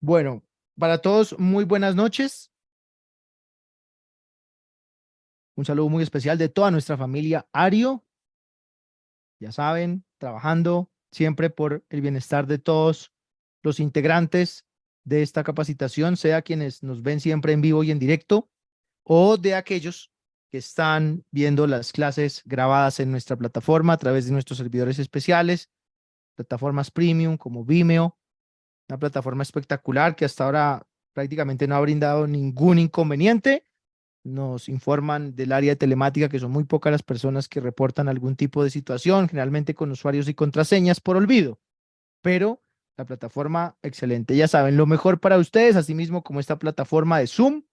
Bueno, para todos, muy buenas noches. Un saludo muy especial de toda nuestra familia Ario. Ya saben, trabajando siempre por el bienestar de todos los integrantes de esta capacitación, sea quienes nos ven siempre en vivo y en directo, o de aquellos que están viendo las clases grabadas en nuestra plataforma a través de nuestros servidores especiales, plataformas premium como Vimeo, una plataforma espectacular que hasta ahora prácticamente no ha brindado ningún inconveniente. Nos informan del área de telemática que son muy pocas las personas que reportan algún tipo de situación, generalmente con usuarios y contraseñas por olvido, pero la plataforma excelente. Ya saben, lo mejor para ustedes, asimismo como esta plataforma de Zoom,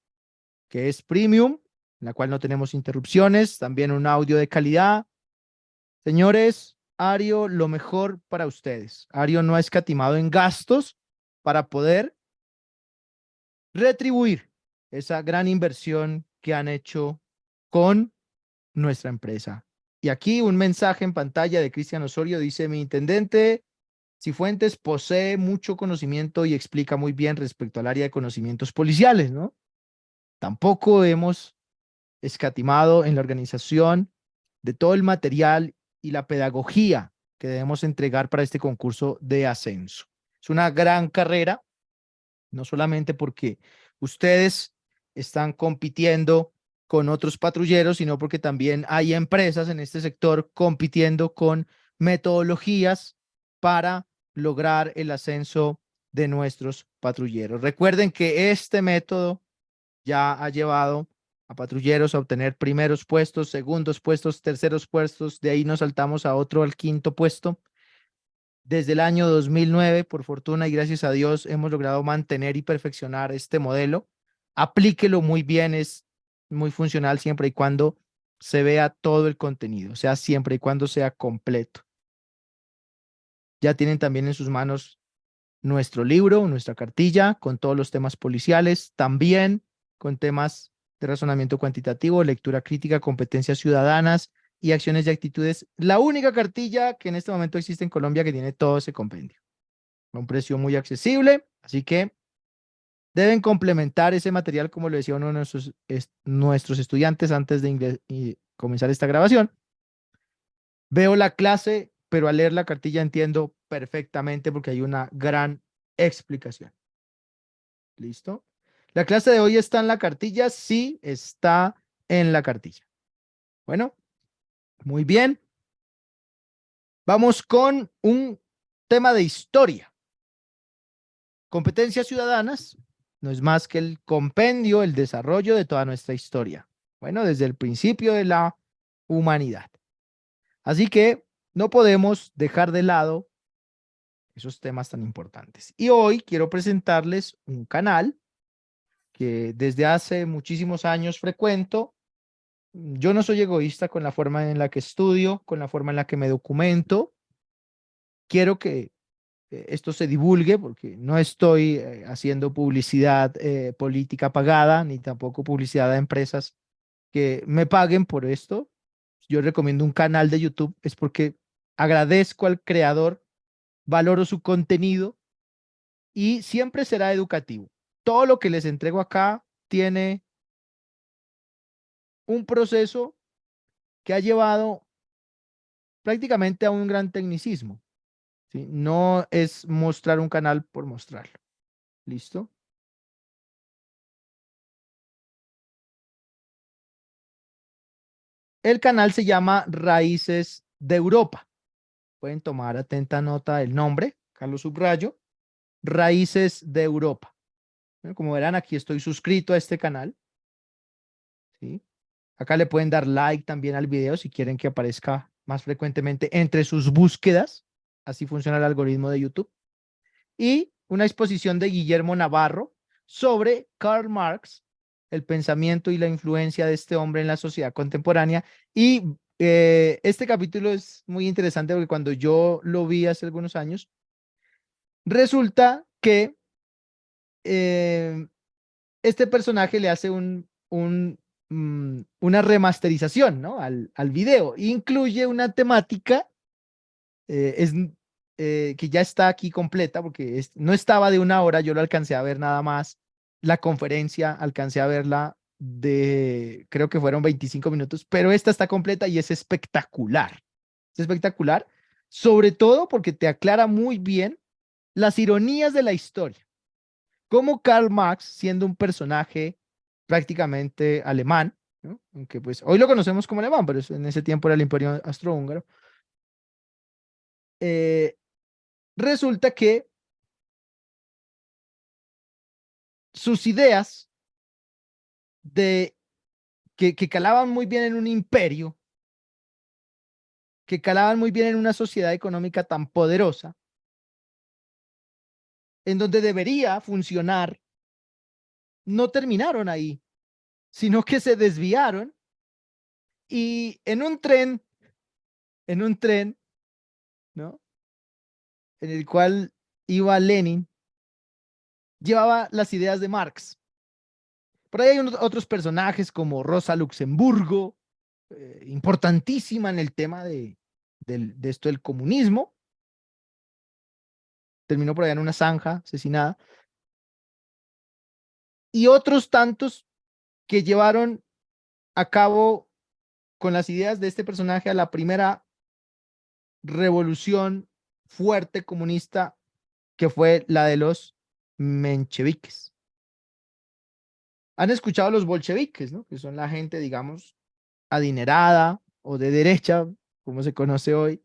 que es premium, en la cual no tenemos interrupciones, también un audio de calidad. Señores, Ario, lo mejor para ustedes. Ario no ha escatimado en gastos para poder retribuir esa gran inversión que han hecho con nuestra empresa. Y aquí un mensaje en pantalla de Cristian Osorio dice: mi intendente Cifuentes posee mucho conocimiento y explica muy bien respecto al área de conocimientos policiales, ¿no? Tampoco hemos escatimado en la organización de todo el material y la pedagogía que debemos entregar para este concurso de ascenso. Es una gran carrera, no solamente porque ustedes están compitiendo con otros patrulleros, sino porque también hay empresas en este sector compitiendo con metodologías para lograr el ascenso de nuestros patrulleros. Recuerden que este método ya ha llevado a patrulleros a obtener primeros puestos, segundos puestos, terceros puestos, de ahí nos saltamos a otro, al quinto puesto. Desde el año 2009, por fortuna y gracias a Dios, hemos logrado mantener y perfeccionar este modelo. Aplíquelo muy bien, es muy funcional siempre y cuando se vea todo el contenido, o sea, siempre y cuando sea completo. Ya tienen también en sus manos nuestro libro, nuestra cartilla con todos los temas policiales, también con temas de razonamiento cuantitativo, lectura crítica, competencias ciudadanas y acciones y actitudes. La única cartilla que en este momento existe en Colombia que tiene todo ese compendio a un precio muy accesible, así que deben complementar ese material, como lo decía uno de nuestros estudiantes antes de comenzar esta grabación. Veo la clase, pero al leer la cartilla entiendo perfectamente porque hay una gran explicación. ¿Listo? ¿La clase de hoy está en la cartilla? Sí, está en la cartilla. Bueno, muy bien. Vamos con un tema de historia. Competencias ciudadanas no es más que el compendio, el desarrollo de toda nuestra historia. Bueno, desde el principio de la humanidad. Así que no podemos dejar de lado esos temas tan importantes. Y hoy quiero presentarles un canal que desde hace muchísimos años frecuento. Yo no soy egoísta con la forma en la que estudio, con la forma en la que me documento. Quiero que esto se divulgue porque no estoy haciendo publicidad política pagada, ni tampoco publicidad a empresas que me paguen por esto. Yo recomiendo un canal de YouTube, es porque agradezco al creador, valoro su contenido y siempre será educativo. Todo lo que les entrego acá tiene un proceso que ha llevado prácticamente a un gran tecnicismo, ¿sí? No es mostrar un canal por mostrarlo. ¿Listo? El canal se llama Raíces de Europa. Pueden tomar atenta nota del nombre, Carlos Subrayo, Raíces de Europa. Bueno, como verán, aquí estoy suscrito a este canal, ¿sí? Acá le pueden dar like también al video si quieren que aparezca más frecuentemente entre sus búsquedas. Así funciona el algoritmo de YouTube. Y una exposición de Guillermo Navarro sobre Karl Marx, el pensamiento y la influencia de este hombre en la sociedad contemporánea. Y este capítulo es muy interesante porque cuando yo lo vi hace algunos años, resulta que eh, este personaje le hace una remasterización, ¿no? al video. Incluye una temática, es que ya está aquí completa, porque no estaba de 1 hora, yo lo alcancé a ver nada más. La conferencia alcancé a verla creo que fueron 25 minutos, pero esta está completa y es espectacular. Es espectacular, sobre todo porque te aclara muy bien las ironías de la historia. Cómo Karl Marx, siendo un personaje prácticamente alemán, ¿no? Aunque pues hoy lo conocemos como alemán, pero en ese tiempo era el Imperio Austrohúngaro, eh, resulta que sus ideas de que calaban muy bien en un imperio, que calaban muy bien en una sociedad económica tan poderosa, en donde debería funcionar, no terminaron ahí, sino que se desviaron y en un tren, ¿no? En el cual iba Lenin, llevaba las ideas de Marx. Por ahí hay otros personajes como Rosa Luxemburgo, importantísima en el tema de esto del comunismo. Terminó por allá en una zanja, asesinada. Y otros tantos que llevaron a cabo con las ideas de este personaje a la primera revolución fuerte comunista, que fue la de los mencheviques. Han escuchado los bolcheviques, ¿no? Que son la gente, digamos, adinerada o de derecha, como se conoce hoy,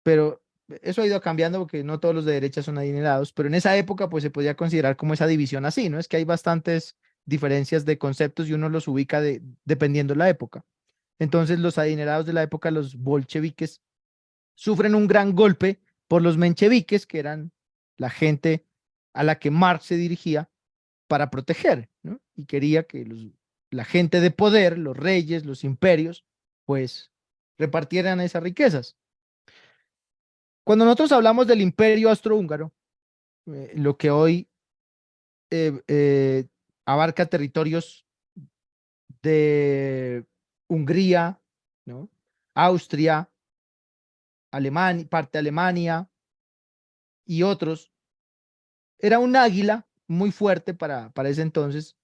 pero eso ha ido cambiando porque no todos los de derecha son adinerados, pero en esa época pues se podía considerar como esa división así, ¿no? Es que hay bastantes diferencias de conceptos y uno los ubica dependiendo de la época. Entonces los adinerados de la época, los bolcheviques, sufren un gran golpe por los mencheviques, que eran la gente a la que Marx se dirigía para proteger, ¿no? Y quería que la gente de poder, los reyes, los imperios, pues repartieran esas riquezas. Cuando nosotros hablamos del imperio austrohúngaro, lo que hoy eh, eh, abarca territorios de Hungría, ¿no? Austria, Alemania, parte de Alemania y otros, era un águila muy fuerte para ese entonces.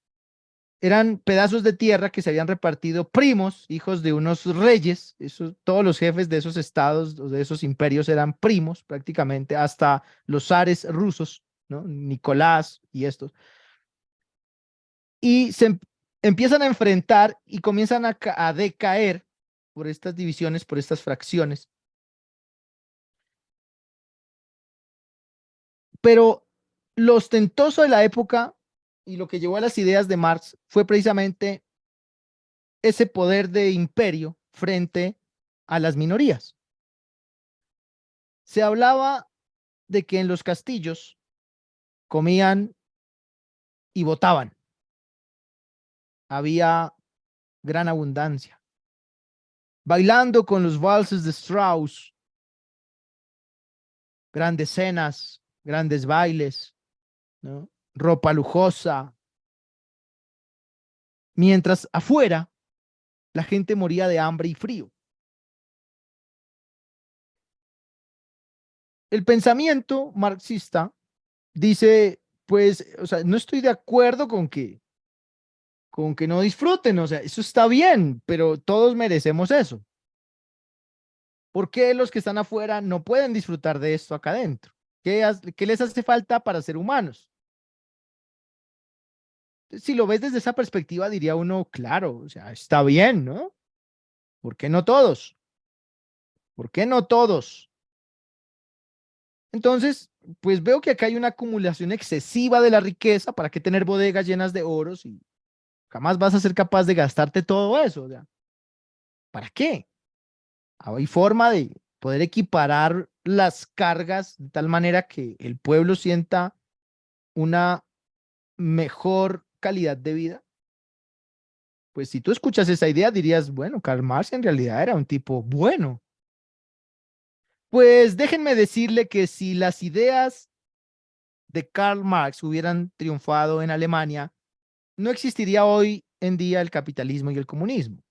Eran pedazos de tierra que se habían repartido primos, hijos de unos reyes. Todos los jefes de esos estados o de esos imperios eran primos prácticamente, hasta los zares rusos, ¿no? Nicolás y estos. Y empiezan a enfrentar y comienzan a decaer por estas divisiones, por estas fracciones. Pero lo ostentoso de la época y lo que llevó a las ideas de Marx fue precisamente ese poder de imperio frente a las minorías. Se hablaba de que en los castillos comían y votaban. Había gran abundancia. Bailando con los valses de Strauss, grandes cenas, grandes bailes, ¿no? Ropa lujosa. Mientras afuera la gente moría de hambre y frío. El pensamiento marxista dice, pues, o sea, no estoy de acuerdo con que no disfruten, o sea, eso está bien, pero todos merecemos eso. ¿Por qué los que están afuera no pueden disfrutar de esto acá adentro? ¿Qué les hace falta para ser humanos? Si lo ves desde esa perspectiva, diría uno, claro, o sea, está bien, ¿no? ¿Por qué no todos? ¿Por qué no todos? Entonces, pues veo que acá hay una acumulación excesiva de la riqueza. ¿Para qué tener bodegas llenas de oros y jamás vas a ser capaz de gastarte todo eso? O sea, ¿para qué? Hay forma de poder equiparar las cargas de tal manera que el pueblo sienta una mejor calidad de vida. Pues si tú escuchas esa idea, dirías, bueno, Karl Marx en realidad era un tipo bueno. Pues déjenme decirle que si las ideas de Karl Marx hubieran triunfado en Alemania, no existiría hoy en día el capitalismo y el comunismo.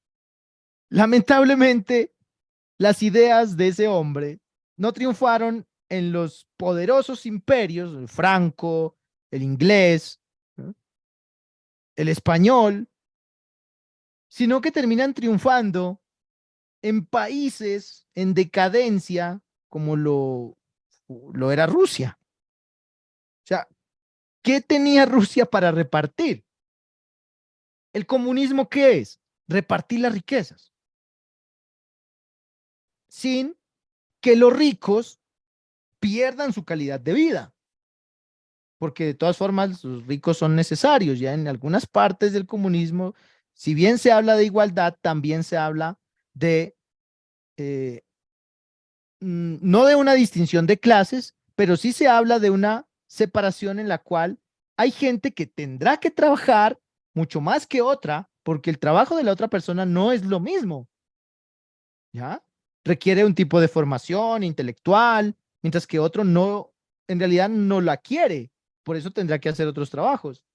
Lamentablemente, las ideas de ese hombre no triunfaron en los poderosos imperios, el franco, el inglés, ¿no?, el español, sino que terminan triunfando en países en decadencia como lo era Rusia. O sea, ¿qué tenía Rusia para repartir? ¿El comunismo qué es? Repartir las riquezas sin que los ricos pierdan su calidad de vida, porque de todas formas los ricos son necesarios. Ya en algunas partes del comunismo, si bien se habla de igualdad, también se habla de, eh, no de una distinción de clases, pero sí se habla de una separación en la cual hay gente que tendrá que trabajar mucho más que otra, porque el trabajo de la otra persona no es lo mismo, ¿ya? Requiere un tipo de formación intelectual, mientras que otro no, en realidad no la quiere, por eso tendrá que hacer otros trabajos.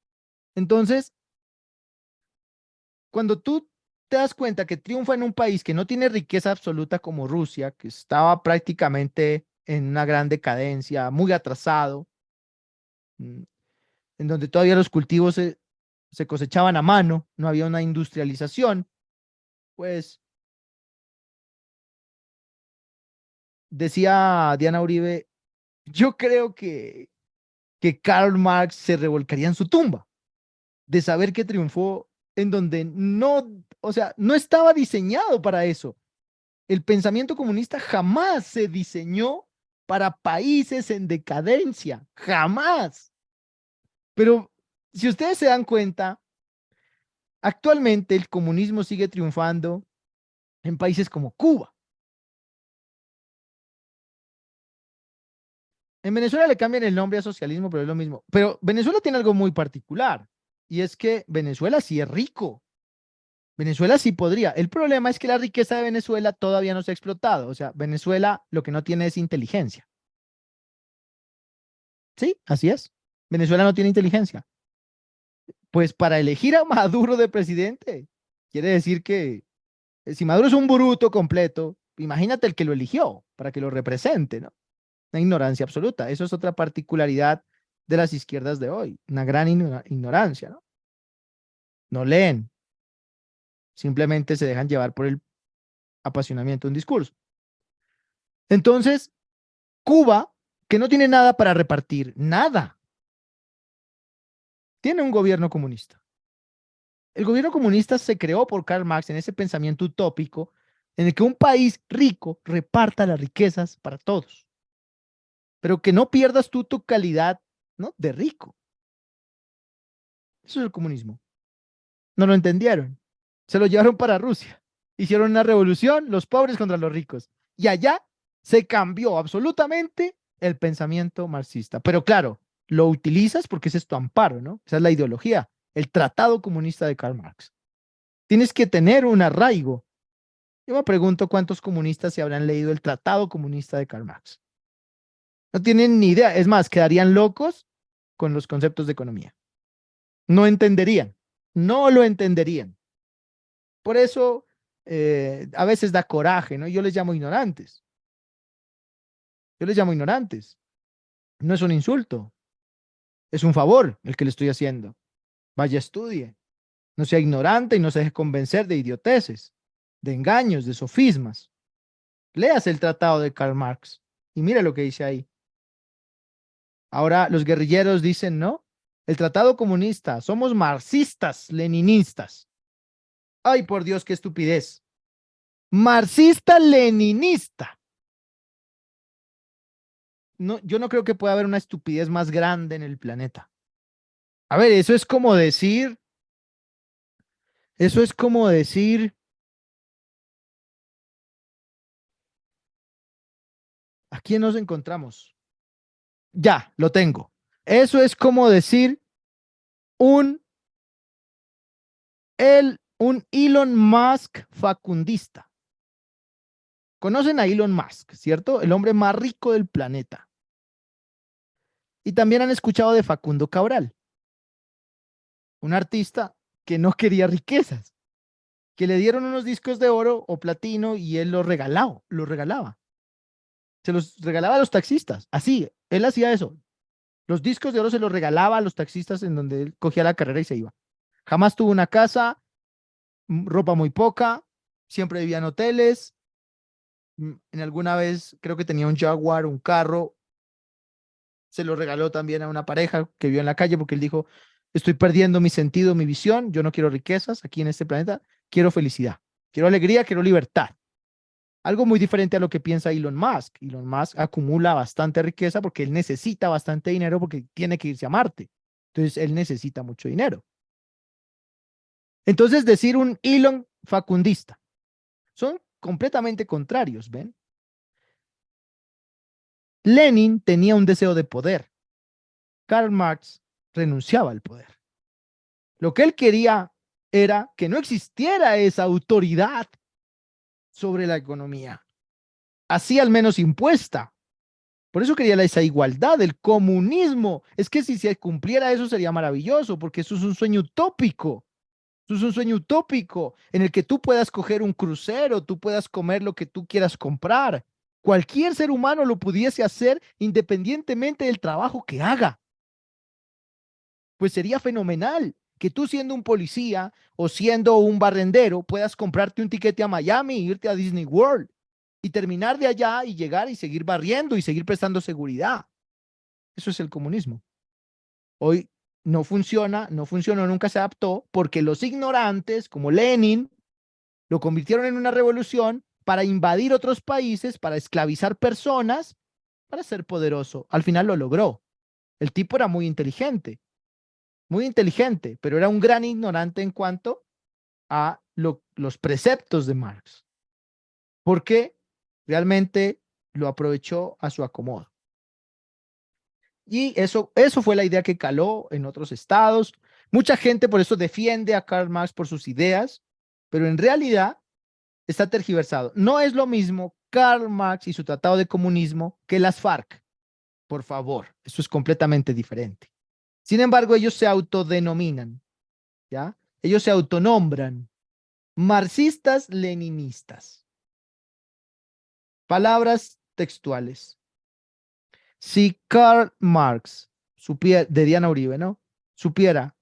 Entonces, cuando tú te das cuenta que triunfa en un país que no tiene riqueza absoluta como Rusia, que estaba prácticamente en una gran decadencia, muy atrasado, mm, en donde todavía los cultivos se cosechaban a mano, no había una industrialización, pues decía Diana Uribe, yo creo que Karl Marx se revolcaría en su tumba de saber que triunfó en donde no, o sea, no estaba diseñado para eso. El pensamiento comunista jamás se diseñó para países en decadencia, jamás. Pero si ustedes se dan cuenta, actualmente el comunismo sigue triunfando en países como Cuba. En Venezuela le cambian el nombre a socialismo, pero es lo mismo. Pero Venezuela tiene algo muy particular, y es que Venezuela sí es rico. Venezuela sí podría. El problema es que la riqueza de Venezuela todavía no se ha explotado. O sea, Venezuela lo que no tiene es inteligencia. Sí, así es. Venezuela no tiene inteligencia. Pues para elegir a Maduro de presidente, quiere decir que si Maduro es un bruto completo, imagínate el que lo eligió para que lo represente, ¿no? Una ignorancia absoluta. Eso es otra particularidad de las izquierdas de hoy, una gran ignorancia, ¿no? No leen, simplemente se dejan llevar por el apasionamiento de un discurso. Entonces, Cuba, que no tiene nada para repartir, nada, tiene un gobierno comunista. El gobierno comunista se creó por Karl Marx en ese pensamiento utópico en el que un país rico reparta las riquezas para todos, pero que no pierdas tú tu calidad, ¿no?, de rico. Eso es el comunismo. No lo entendieron. Se lo llevaron para Rusia. Hicieron una revolución, los pobres contra los ricos. Y allá se cambió absolutamente el pensamiento marxista. Pero claro, lo utilizas porque ese es tu amparo, ¿no? Esa es la ideología, el tratado comunista de Karl Marx. Tienes que tener un arraigo. Yo me pregunto cuántos comunistas se habrán leído el tratado comunista de Karl Marx. No tienen ni idea. Es más, quedarían locos con los conceptos de economía. No entenderían. No lo entenderían. Por eso a veces da coraje, ¿no? Yo les llamo ignorantes. Yo les llamo ignorantes. No es un insulto, es un favor el que le estoy haciendo. Vaya, estudie. No sea ignorante y no se deje convencer de idioteces, de engaños, de sofismas. Léase el tratado de Karl Marx y mire lo que dice ahí. Ahora los guerrilleros dicen, no, el tratado comunista, somos marxistas, leninistas. Ay, por Dios, qué estupidez. Marxista-leninista. No, yo no creo que pueda haber una estupidez más grande en el planeta. A ver, eso es como decir, ¿a quién nos encontramos? Ya, lo tengo. Eso es como decir un, un Elon Musk facundista. Conocen a Elon Musk, ¿cierto? El hombre más rico del planeta. Y también han escuchado de Facundo Cabral, un artista que no quería riquezas, que le dieron unos discos de oro o platino y él los regalaba, los regalaba. Se los regalaba a los taxistas. Así, él hacía eso. Los discos de oro se los regalaba a los taxistas en donde él cogía la carrera y se iba. Jamás tuvo una casa, ropa muy poca, siempre vivía en hoteles. En alguna vez creo que tenía un Jaguar, un carro. Se lo regaló también a una pareja que vio en la calle porque él dijo, estoy perdiendo mi sentido, mi visión, yo no quiero riquezas aquí en este planeta, quiero felicidad, quiero alegría, quiero libertad. Algo muy diferente a lo que piensa Elon Musk. Elon Musk acumula bastante riqueza porque él necesita bastante dinero porque tiene que irse a Marte. Entonces, él necesita mucho dinero. Entonces, decir un Elon facundista son completamente contrarios, ¿ven? Lenin tenía un deseo de poder. Karl Marx renunciaba al poder. Lo que él quería era que no existiera esa autoridad sobre la economía, así al menos impuesta. Por eso quería esa igualdad, el comunismo. Es que si se cumpliera eso sería maravilloso, porque eso es un sueño utópico. Eso es un sueño utópico en el que tú puedas coger un crucero, tú puedas comer lo que tú quieras comprar. Cualquier ser humano lo pudiese hacer independientemente del trabajo que haga. Pues sería fenomenal que tú siendo un policía o siendo un barrendero puedas comprarte un tiquete a Miami e irte a Disney World y terminar de allá y llegar y seguir barriendo y seguir prestando seguridad. Eso es el comunismo. Hoy no funciona, no funcionó, nunca se adaptó porque los ignorantes como Lenin lo convirtieron en una revolución para invadir otros países, para esclavizar personas, para ser poderoso. Al final lo logró. El tipo era muy inteligente, pero era un gran ignorante en cuanto a los preceptos de Marx, porque realmente lo aprovechó a su acomodo. Y eso fue la idea que caló en otros estados. Mucha gente por eso defiende a Karl Marx por sus ideas, pero en realidad está tergiversado. No es lo mismo Karl Marx y su tratado de comunismo que las FARC. Por favor, eso es completamente diferente. Sin embargo, ellos se autodenominan, ¿ya? Ellos se autonombran marxistas-leninistas. Palabras textuales. Si Karl Marx supiera, de Diana Uribe, ¿no? Supiera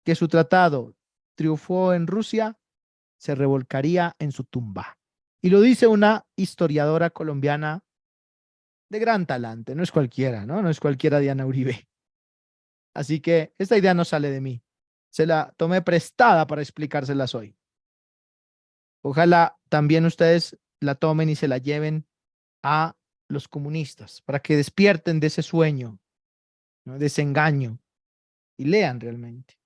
que su tratado triunfó en Rusia, se revolcaría en su tumba. Y lo dice una historiadora colombiana de gran talante, no es cualquiera, ¿no? No es cualquiera Diana Uribe. Así que esta idea no sale de mí. Se la tomé prestada para explicárselas hoy. Ojalá también ustedes la tomen y se la lleven a los comunistas para que despierten de ese sueño, ¿no? De ese engaño y lean realmente.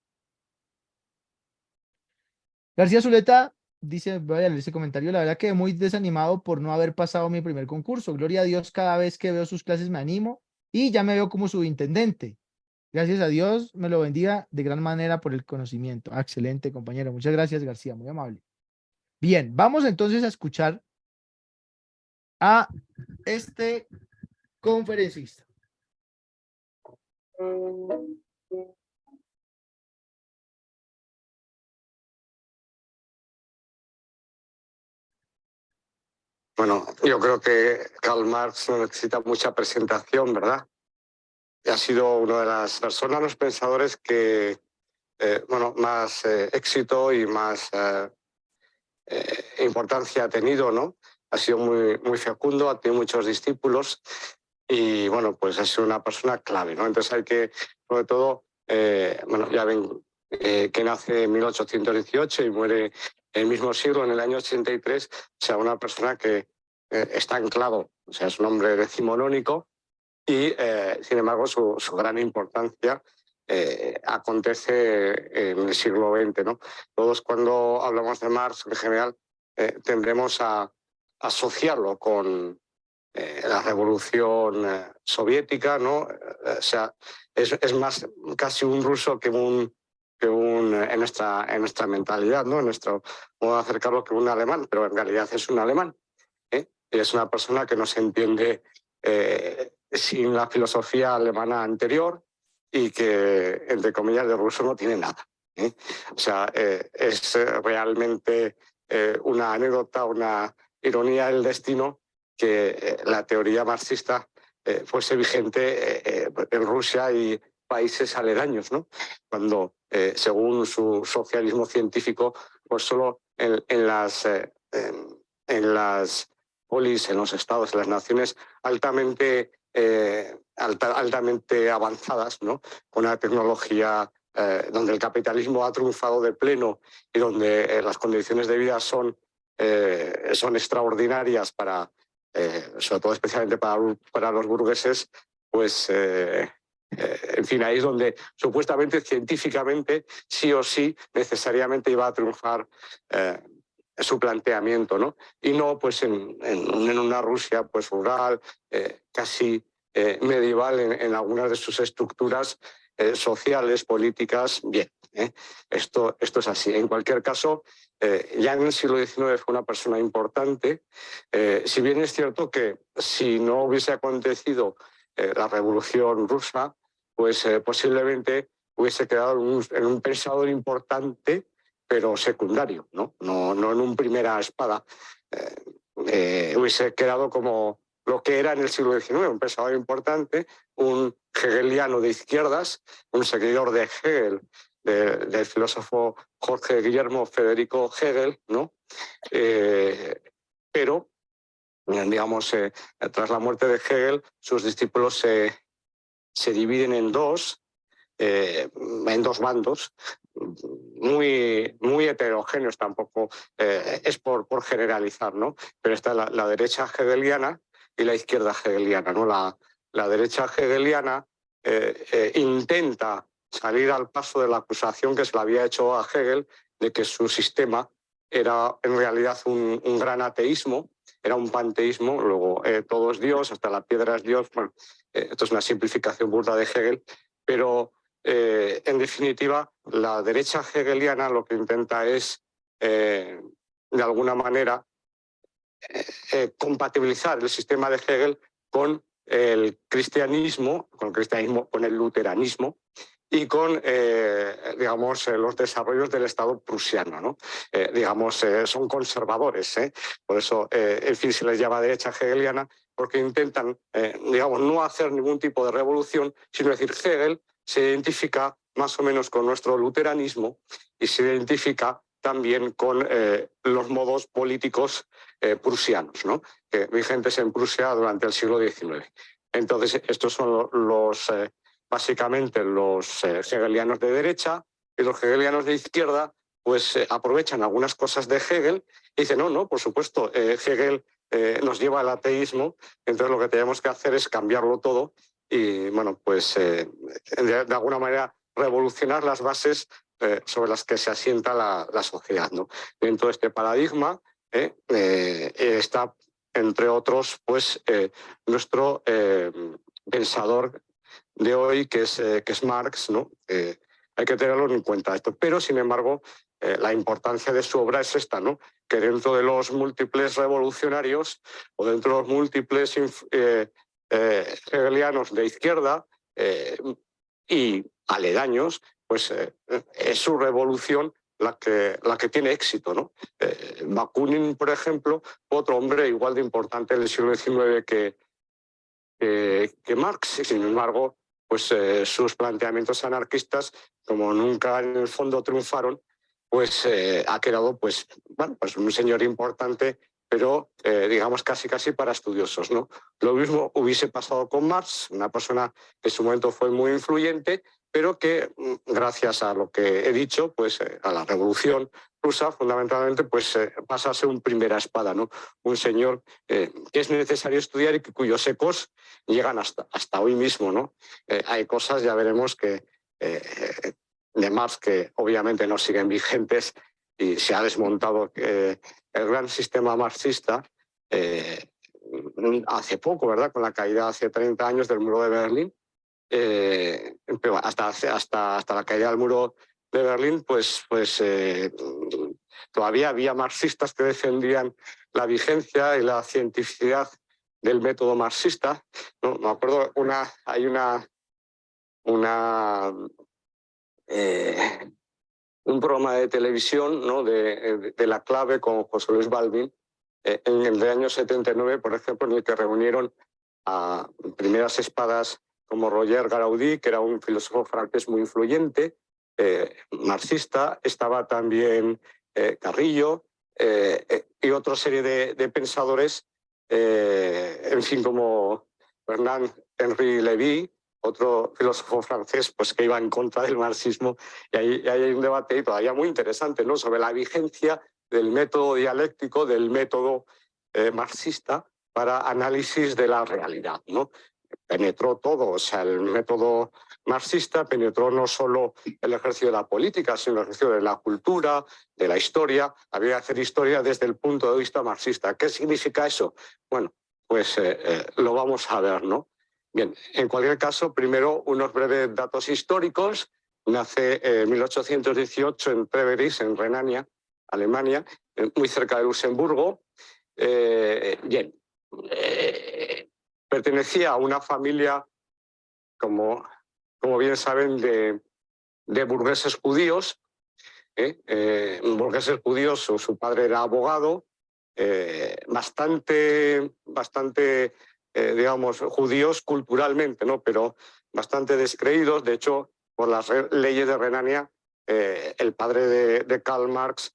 García Zuleta dice, voy a leer ese comentario, la verdad que muy desanimado por no haber pasado mi primer concurso. Gloria a Dios, cada vez que veo sus clases me animo y ya me veo como subintendente. Gracias a Dios, me lo bendiga de gran manera por el conocimiento. Ah, excelente, compañero. Muchas gracias, García, muy amable. Bien, vamos entonces a escuchar a este conferencista. Bueno, yo creo que Karl Marx no necesita mucha presentación, ¿verdad? Ha sido una de las personas, los pensadores que, más éxito y más importancia ha tenido, ¿no? Ha sido muy fecundo, ha tenido muchos discípulos y, bueno, pues ha sido una persona clave, ¿no? Entonces hay que, sobre todo, ya ven que nace en 1818 y muere en el mismo siglo, en el año 83, o sea, una persona que está anclado, o sea, es un hombre decimonónico y, sin embargo, su gran importancia acontece en el siglo XX, ¿no? Todos cuando hablamos de Marx, en general, tendremos a asociarlo con la revolución soviética, ¿no? O sea, es más casi un ruso que en nuestra mentalidad, ¿no? En nuestro modo de acercarlo que un alemán, pero en realidad es un alemán. Y es una persona que no se entiende sin la filosofía alemana anterior y que, entre comillas, de ruso no tiene nada. O sea, es realmente una anécdota, una ironía del destino que la teoría marxista fuese vigente en Rusia y países aledaños, ¿no? Cuando, según su socialismo científico, pues solo en las polis, en los estados, en las naciones altamente, altamente avanzadas, ¿no? Con una tecnología donde el capitalismo ha triunfado de pleno y donde las condiciones de vida son extraordinarias sobre todo especialmente para los burgueses, pues en fin, ahí es donde supuestamente, científicamente, sí o sí, necesariamente iba a triunfar su planteamiento, ¿no? Y no pues en una Rusia pues rural, casi medieval en algunas de sus estructuras sociales, políticas. Bien, esto es así. En cualquier caso, ya en el siglo XIX fue una persona importante, si bien es cierto que si no hubiese acontecido la Revolución Rusa, pues posiblemente hubiese quedado en un pensador importante, pero secundario, ¿no? No en un primera espada. Hubiese quedado como lo que era en el siglo XIX, un pensador importante, un hegeliano de izquierdas, un seguidor de Hegel, del filósofo Jorge Guillermo Federico Hegel, ¿no? Pero, digamos, tras la muerte de Hegel, sus discípulos se dividen en dos bandos muy heterogéneos, tampoco es por generalizar, ¿no? Pero está la derecha hegeliana y la izquierda hegeliana, ¿no? La derecha hegeliana intenta salir al paso de la acusación que se le había hecho a Hegel de que su sistema era en realidad un gran ateísmo, era un panteísmo, luego todo es Dios, hasta la piedra es Dios. Bueno, esto es una simplificación burda de Hegel, pero en definitiva, la derecha hegeliana lo que intenta es, de alguna manera, compatibilizar el sistema de Hegel con el cristianismo, con el luteranismo y con, digamos, los desarrollos del Estado prusiano, ¿no? Digamos, son conservadores, por eso, en fin, se les llama derecha hegeliana, porque intentan, digamos, no hacer ningún tipo de revolución, sino decir, Hegel se identifica más o menos con nuestro luteranismo y se identifica también con los modos políticos prusianos, ¿no? Vigentes en Prusia durante el siglo XIX. Entonces, estos son básicamente los hegelianos de derecha, y los hegelianos de izquierda pues aprovechan algunas cosas de Hegel y dicen, no, por supuesto, Hegel nos lleva al ateísmo, entonces lo que tenemos que hacer es cambiarlo todo y, bueno, pues de alguna manera revolucionar las bases sobre las que se asienta la sociedad, ¿no? Dentro de este paradigma está, entre otros, pues nuestro pensador de hoy, que es Marx, ¿no? Hay que tenerlo en cuenta esto. Pero, sin embargo, la importancia de su obra es esta, ¿no? Que dentro de los múltiples revolucionarios o dentro de los múltiples hegelianos de izquierda y aledaños, pues es su revolución la que tiene éxito, ¿no? Bakunin, por ejemplo, otro hombre igual de importante en el siglo XIX que Marx, y sin embargo, pues sus planteamientos anarquistas, como nunca en el fondo triunfaron, pues ha quedado, pues, bueno, pues un señor importante, pero digamos casi para estudiosos, ¿no? Lo mismo hubiese pasado con Marx, una persona que en su momento fue muy influyente, pero que gracias a lo que he dicho, pues a la revolución rusa, fundamentalmente, pues pasa a ser un primera espada, ¿no? Un señor que es necesario estudiar y cuyos ecos llegan hasta hoy mismo, ¿no? Hay cosas, ya veremos, que de Marx que obviamente no siguen vigentes y se ha desmontado el gran sistema marxista hace poco, ¿verdad? Con la caída hace 30 años del muro de Berlín. Pero hasta la caída del muro de Berlín, pues todavía había marxistas que defendían la vigencia y la cientificidad del método marxista, ¿no? Me acuerdo, hay un programa de televisión, ¿no? de La Clave con José Luis Balbín, en el año 79, por ejemplo, en el que reunieron a primeras espadas como Roger Garaudí, que era un filósofo francés muy influyente, marxista. Estaba también Carrillo y otra serie de pensadores, en fin, como Bernard-Henri Lévy, otro filósofo francés, pues, que iba en contra del marxismo. Y ahí hay un debate todavía muy interesante, ¿no?, sobre la vigencia del método dialéctico, del método marxista para análisis de la realidad, ¿no? Penetró todo, o sea, el método marxista penetró no solo el ejercicio de la política, sino el ejercicio de la cultura, de la historia. Había que hacer historia desde el punto de vista marxista. ¿Qué significa eso? Bueno, pues lo vamos a ver, ¿no? Bien, en cualquier caso, primero unos breves datos históricos. Nace en 1818 en Treveris, en Renania, Alemania, muy cerca de Luxemburgo. Bien, pertenecía a una familia, como bien saben, de burgueses judíos. Burgueses judíos, su padre era abogado, bastante digamos, judíos culturalmente, ¿no?, pero bastante descreídos. De hecho, por las leyes de Renania, el padre de Karl Marx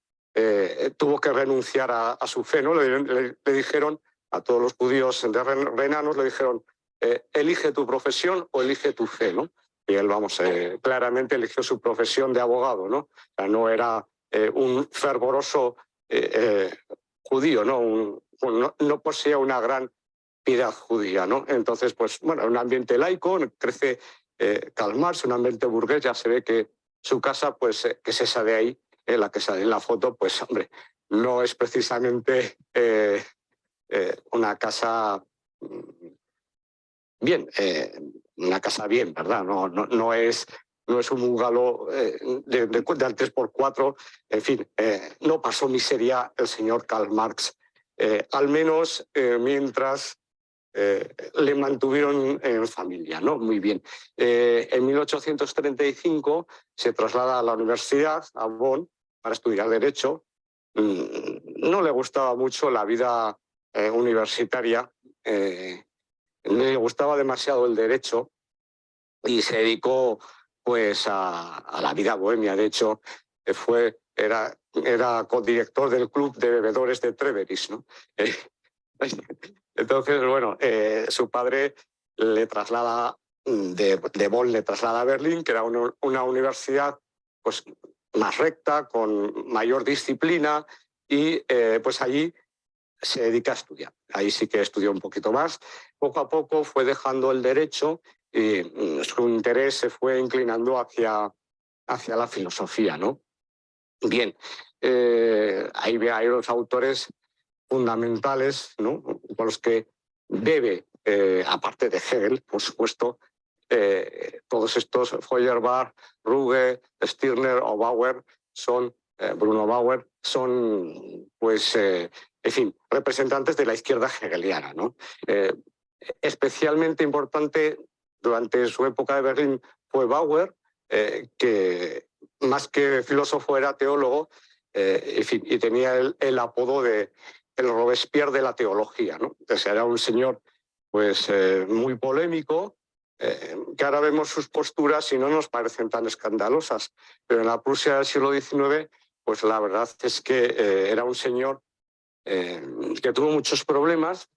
tuvo que renunciar a su fe, ¿no? Le dijeron a todos los judíos renanos, le dijeron, elige tu profesión o elige tu fe, ¿no? Y él, vamos, claramente eligió su profesión de abogado, ¿no? O sea, no era un fervoroso judío, ¿no? No poseía una gran piedad judía, ¿no? Entonces, pues, bueno, en un ambiente laico, crece Karl Marx, un ambiente burgués. Ya se ve que su casa, pues, que es esa de ahí, la que sale en la foto, pues, hombre, no es precisamente una casa bien, una casa bien, ¿verdad? No es un bungalow de al 3x4. En fin, no pasó miseria el señor Karl Marx, al menos mientras le mantuvieron en familia, ¿no? Muy bien. En 1835 se traslada a la universidad, a Bonn, para estudiar Derecho. No le gustaba mucho la vida universitaria, le gustaba demasiado el derecho y se dedicó, pues, a la vida bohemia. De hecho, era codirector del club de bebedores de Treveris, ¿no? Entonces, bueno, su padre le traslada de Bonn, le traslada a Berlín, que era una universidad, pues, más recta, con mayor disciplina, y pues allí se dedica a estudiar. Ahí sí que estudió un poquito más. Poco a poco fue dejando el derecho y su interés se fue inclinando hacia la filosofía, ¿no? Bien, hay los autores fundamentales, ¿no?, con los que debe, aparte de Hegel, por supuesto, todos estos, Feuerbach, Ruge, Stirner o Bauer, son, Bruno Bauer, son, pues, en fin, representantes de la izquierda hegeliana, ¿no? Especialmente importante durante su época de Berlín fue Bauer, que más que filósofo era teólogo, en fin, y tenía el apodo de el Robespierre de la teología, ¿no? O sea, era un señor, pues, muy polémico, que ahora vemos sus posturas y no nos parecen tan escandalosas, pero en la Prusia del siglo XIX, pues la verdad es que era un señor que tuvo muchos problemas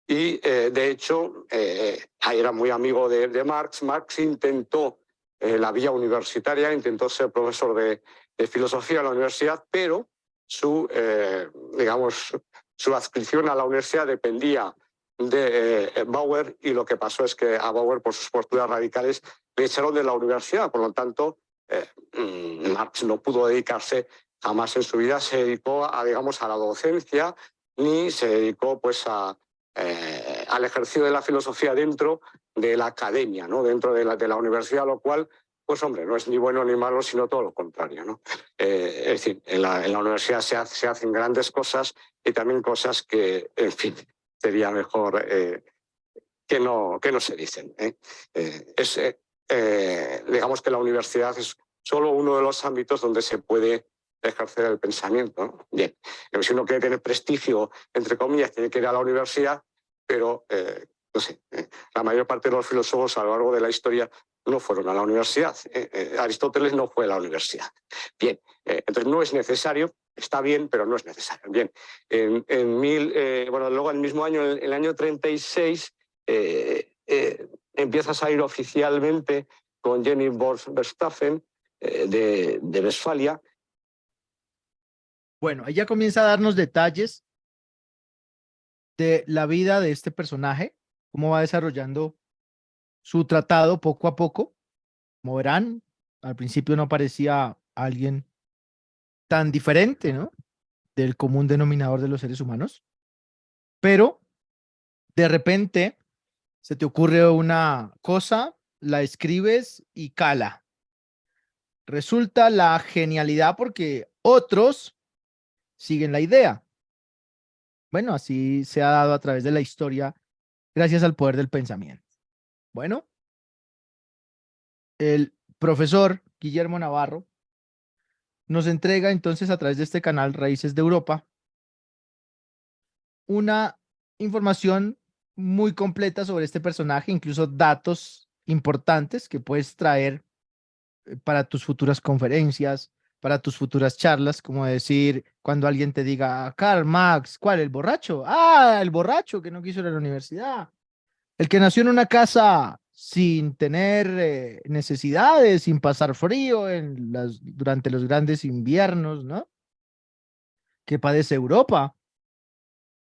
y, de hecho, era muy amigo de Marx. Marx intentó la vía universitaria, intentó ser profesor de filosofía en la universidad, pero digamos, su adscripción a la universidad dependía de Bauer, y lo que pasó es que a Bauer, por sus posturas radicales, le echaron de la universidad. Por lo tanto, Marx no pudo dedicarse jamás en su vida, se dedicó digamos, a la docencia, ni se dedicó, pues, al ejercicio de la filosofía dentro de la academia, ¿no?, dentro de la universidad, lo cual, pues, hombre, no es ni bueno ni malo, sino todo lo contrario, ¿no? Es decir, en la universidad se hacen grandes cosas y también cosas que, en fin, sería mejor que no se dicen. Digamos que la universidad es solo uno de los ámbitos donde se puede ejercer el pensamiento, ¿no? Bien, si uno quiere tener prestigio, entre comillas, tiene que ir a la universidad, pero no sé, la mayor parte de los filósofos a lo largo de la historia no fueron a la universidad. Aristóteles no fue a la universidad. Bien, entonces no es necesario, está bien, pero no es necesario. Bien, bueno, luego el mismo año, en el año 36, empiezas a ir oficialmente con Jenny Verstappen de Westfalia. Bueno, ella comienza a darnos detalles de la vida de este personaje, cómo va desarrollando su tratado poco a poco. Como verán, al principio no parecía alguien tan diferente, ¿no? Del común denominador de los seres humanos, pero de repente se te ocurre una cosa, la escribes y cala. Resulta la genialidad porque otros siguen la idea. Bueno, así se ha dado a través de la historia gracias al poder del pensamiento. Bueno, el profesor Guillermo Navarro nos entrega entonces a través de este canal Raíces de Europa una información muy completa sobre este personaje, incluso datos importantes que puedes traer para tus futuras conferencias, para tus futuras charlas, como decir, cuando alguien te diga, Karl Marx, ¿cuál? ¿El borracho? Ah, el borracho que no quiso ir a la universidad. El que nació en una casa sin tener necesidades, sin pasar frío durante los grandes inviernos, ¿no? Que padece Europa.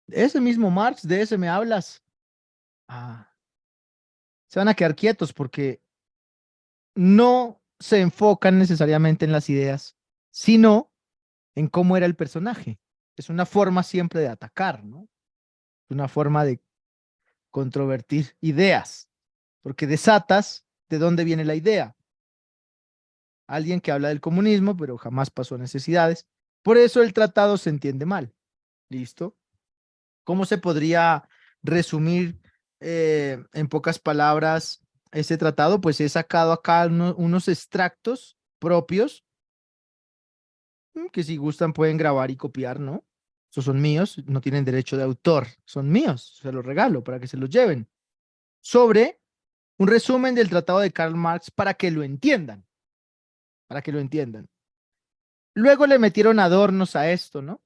Ese mismo Marx, de ese me hablas. Ah, se van a quedar quietos porque no se enfocan necesariamente en las ideas, sino en cómo era el personaje. Es una forma siempre de atacar, ¿no? Una forma de controvertir ideas, porque desatas de dónde viene la idea. Alguien que habla del comunismo, pero jamás pasó necesidades. Por eso el tratado se entiende mal. ¿Listo? ¿Cómo se podría resumir en pocas palabras este tratado? Pues he sacado acá unos extractos propios que si gustan pueden grabar y copiar, ¿no? Esos son míos, no tienen derecho de autor, son míos, se los regalo para que se los lleven. Sobre un resumen del tratado de Karl Marx para que lo entiendan, para que lo entiendan. Luego le metieron adornos a esto, ¿no?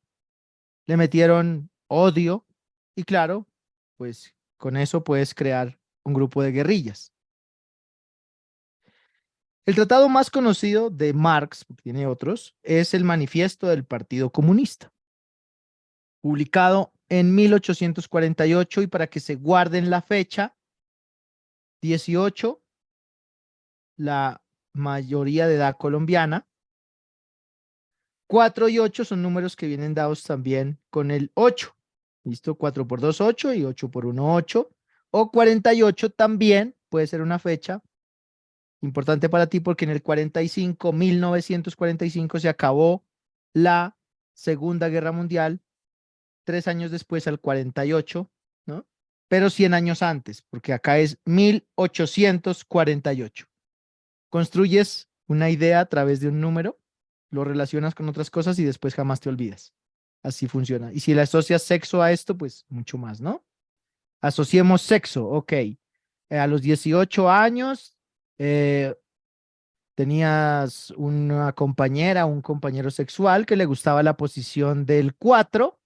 Le metieron odio y claro, pues con eso puedes crear un grupo de guerrillas. El tratado más conocido de Marx, porque tiene otros, es el Manifiesto del Partido Comunista, publicado en 1848 y para que se guarden la fecha, 18, la mayoría de edad colombiana. 4 y 8 son números que vienen dados también con el 8. ¿Listo? 4 por 2, 8 y 8 por 1, 8. O 48 también puede ser una fecha importante para ti porque en el 45, 1945 se acabó la Segunda Guerra Mundial. 3 años después al 48, ¿no? Pero 100 años antes, porque acá es 1848. Construyes una idea a través de un número, lo relacionas con otras cosas y después jamás te olvidas. Así funciona. Y si le asocias sexo a esto, pues mucho más, ¿no? Asociemos sexo, ok. A los 18 años tenías una compañera, un compañero sexual que le gustaba la posición del 4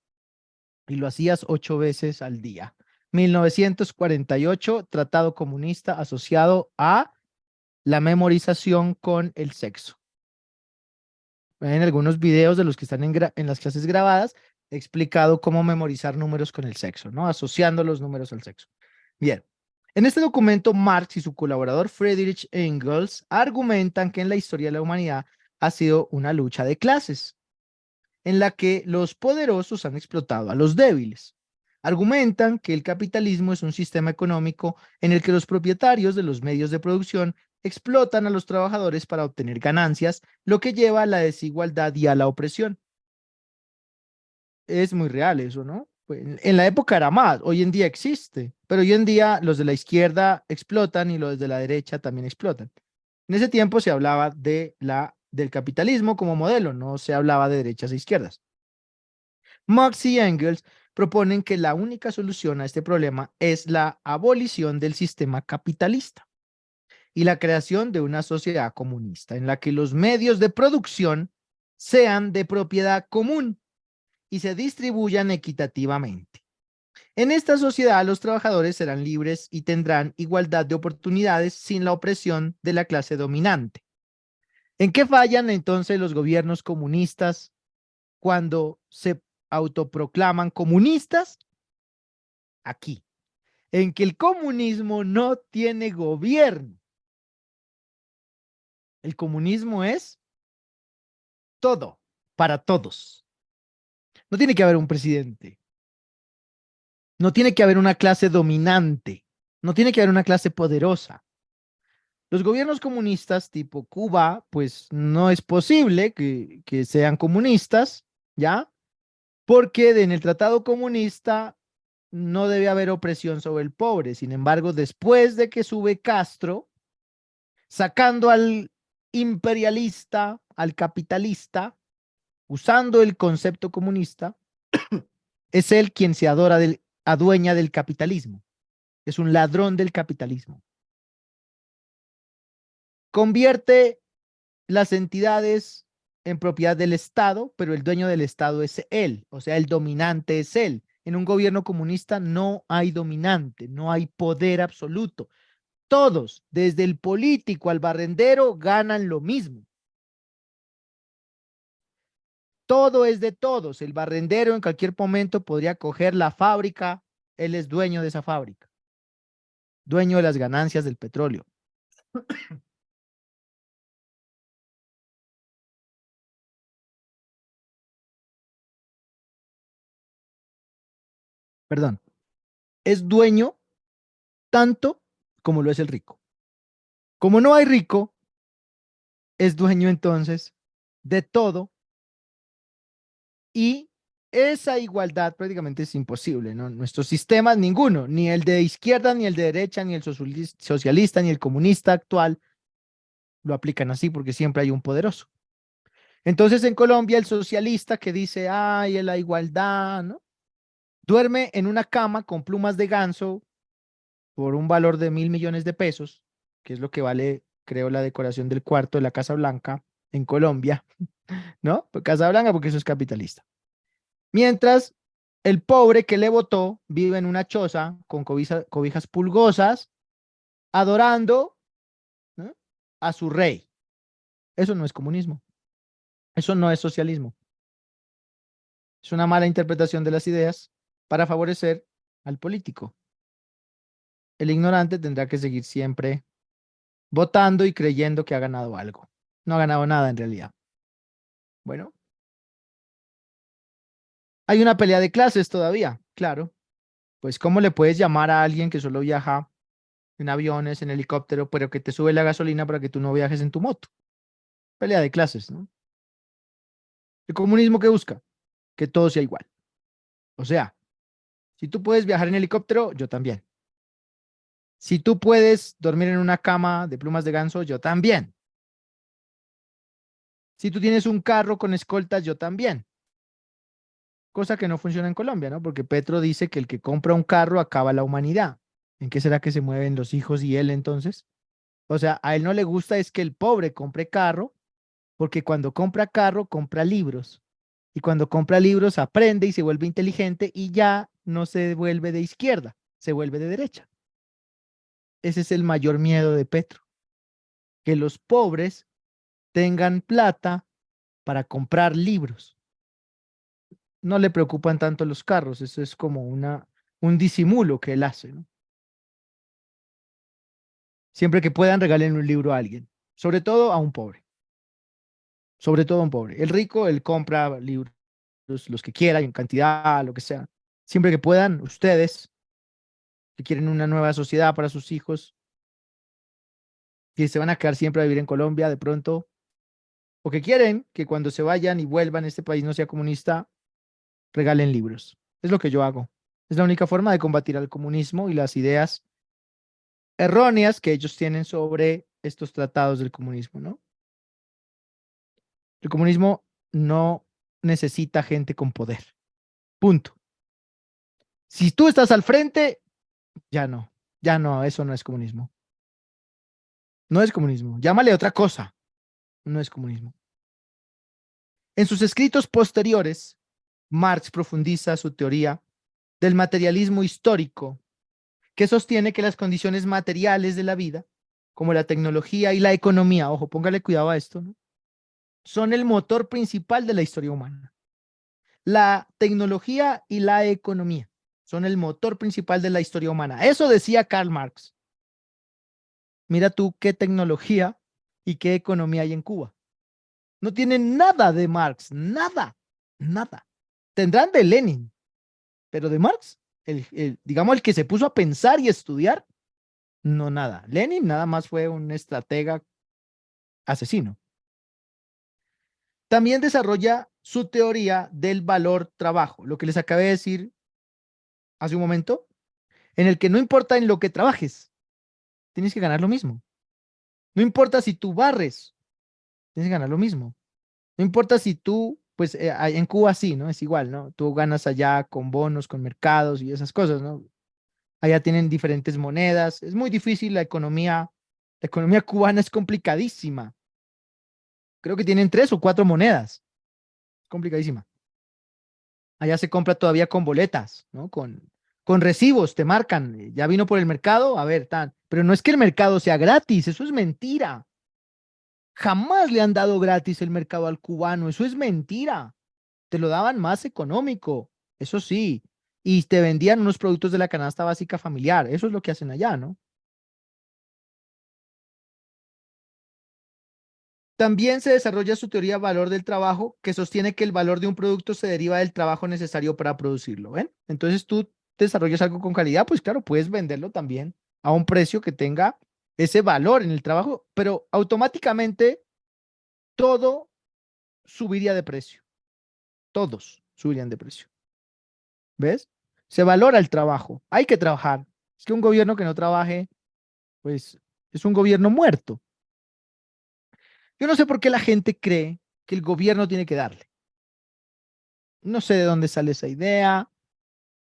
y lo hacías 8 veces al día. 1948, Tratado Comunista asociado a la memorización con el sexo. En algunos videos de los que están en las clases grabadas, he explicado cómo memorizar números con el sexo, ¿no? Asociando los números al sexo. Bien. En este documento, Marx y su colaborador Friedrich Engels argumentan que en la historia de la humanidad ha sido una lucha de clases, en la que los poderosos han explotado a los débiles. Argumentan que el capitalismo es un sistema económico en el que los propietarios de los medios de producción explotan a los trabajadores para obtener ganancias, lo que lleva a la desigualdad y a la opresión. Es muy real eso, ¿no? Pues, en la época era más, hoy en día existe, pero hoy en día los de la izquierda explotan y los de la derecha también explotan. En ese tiempo se hablaba de la del capitalismo como modelo, no se hablaba de derechas e izquierdas. Marx y Engels proponen que la única solución a este problema es la abolición del sistema capitalista y la creación de una sociedad comunista en la que los medios de producción sean de propiedad común y se distribuyan equitativamente. En esta sociedad los trabajadores serán libres y tendrán igualdad de oportunidades sin la opresión de la clase dominante. ¿En qué fallan entonces los gobiernos comunistas cuando se autoproclaman comunistas? Aquí, en que el comunismo no tiene gobierno. El comunismo es todo, para todos. No tiene que haber un presidente. No tiene que haber una clase dominante. No tiene que haber una clase poderosa. Los gobiernos comunistas tipo Cuba, pues no es posible que sean comunistas, ¿ya? Porque en el tratado comunista no debe haber opresión sobre el pobre. Sin embargo, después de que sube Castro, sacando al imperialista, al capitalista, usando el concepto comunista, es él quien se adueña del capitalismo. Es un ladrón del capitalismo. Convierte las entidades en propiedad del Estado, pero el dueño del Estado es él, o sea, el dominante es él. En un gobierno comunista no hay dominante, no hay poder absoluto. Todos, desde el político al barrendero, ganan lo mismo. Todo es de todos. El barrendero en cualquier momento podría coger la fábrica, él es dueño de esa fábrica, dueño de las ganancias del petróleo. Perdón, es dueño tanto como lo es el rico. Como no hay rico, es dueño entonces de todo y esa igualdad prácticamente es imposible, ¿no? Nuestros sistemas, ninguno, ni el de izquierda, ni el de derecha, ni el socialista, ni el comunista actual, lo aplican así porque siempre hay un poderoso. Entonces en Colombia el socialista que dice, ay, la igualdad, ¿no? Duerme en una cama con plumas de ganso por un valor de 1.000 millones de pesos, que es lo que vale, creo, la decoración del cuarto de la Casa Blanca en Colombia, ¿no? Casa Blanca porque eso es capitalista. Mientras el pobre que le votó vive en una choza con cobijas pulgosas, adorando, ¿no?, a su rey. Eso no es comunismo. Eso no es socialismo. Es una mala interpretación de las ideas para favorecer al político. El ignorante tendrá que seguir siempre votando y creyendo que ha ganado algo. No ha ganado nada en realidad. Bueno, hay una pelea de clases todavía, claro. Pues, ¿cómo le puedes llamar a alguien que solo viaja en aviones, en helicóptero, pero que te sube la gasolina para que tú no viajes en tu moto? Pelea de clases, ¿no? ¿El comunismo qué busca? Que todo sea igual. O sea, si tú puedes viajar en helicóptero, yo también. Si tú puedes dormir en una cama de plumas de ganso, yo también. Si tú tienes un carro con escoltas, yo también. Cosa que no funciona en Colombia, ¿no? Porque Petro dice que el que compra un carro acaba la humanidad. ¿En qué será que se mueven los hijos y él entonces? O sea, a él no le gusta es que el pobre compre carro, porque cuando compra carro, compra libros. Y cuando compra libros, aprende y se vuelve inteligente y ya no se vuelve de izquierda, se vuelve de derecha. Ese es el mayor miedo de Petro, que los pobres tengan plata para comprar libros. No le preocupan tanto los carros, eso es como un disimulo que él hace, ¿no? Siempre que puedan, regalen un libro a alguien, sobre todo a un pobre, sobre todo a un pobre. El rico, él compra libros, los que quiera, en cantidad, lo que sea. Siempre que puedan, ustedes que quieren una nueva sociedad para sus hijos, que se van a quedar siempre a vivir en Colombia de pronto, o que quieren que cuando se vayan y vuelvan este país no sea comunista, regalen libros. Es lo que yo hago. Es la única forma de combatir al comunismo y las ideas erróneas que ellos tienen sobre estos tratados del comunismo, ¿no? El comunismo no necesita gente con poder. Punto. Si tú estás al frente, ya no, eso no es comunismo. No es comunismo. Llámale otra cosa. No es comunismo. En sus escritos posteriores, Marx profundiza su teoría del materialismo histórico, que sostiene que las condiciones materiales de la vida, como la tecnología y la economía, ojo, póngale cuidado a esto, ¿no?, son el motor principal de la historia humana. La tecnología y la economía son el motor principal de la historia humana. Eso decía Karl Marx. Mira tú qué tecnología y qué economía hay en Cuba. No tienen nada de Marx, nada, nada. Tendrán de Lenin, pero de Marx, digamos el que se puso a pensar y estudiar, no nada. Lenin nada más fue un estratega asesino. También desarrolla su teoría del valor trabajo, lo que les acabé de decir hace un momento, en el que no importa en lo que trabajes, tienes que ganar lo mismo. No importa si tú barres, tienes que ganar lo mismo. No importa si tú, pues en Cuba sí, ¿no? Es igual, ¿no? Tú ganas allá con bonos, con mercados y esas cosas, ¿no? Allá tienen diferentes monedas. Es muy difícil la economía cubana es complicadísima. Creo que tienen 3 o 4 monedas. Complicadísima. Allá se compra todavía con boletas, ¿no? Con recibos, te marcan. Ya vino por el mercado, a ver, tan. Pero no es que el mercado sea gratis, eso es mentira. Jamás le han dado gratis el mercado al cubano, eso es mentira. Te lo daban más económico, eso sí. Y te vendían unos productos de la canasta básica familiar, eso es lo que hacen allá, ¿no? También se desarrolla su teoría valor del trabajo, que sostiene que el valor de un producto se deriva del trabajo necesario para producirlo, ¿ven? Entonces tú desarrollas algo con calidad, pues claro, puedes venderlo también a un precio que tenga ese valor en el trabajo, pero automáticamente todo subiría de precio. Todos subirían de precio. ¿Ves? Se valora el trabajo. Hay que trabajar. Es que un gobierno que no trabaje, pues es un gobierno muerto. Yo no sé por qué la gente cree que el gobierno tiene que darle. No sé de dónde sale esa idea,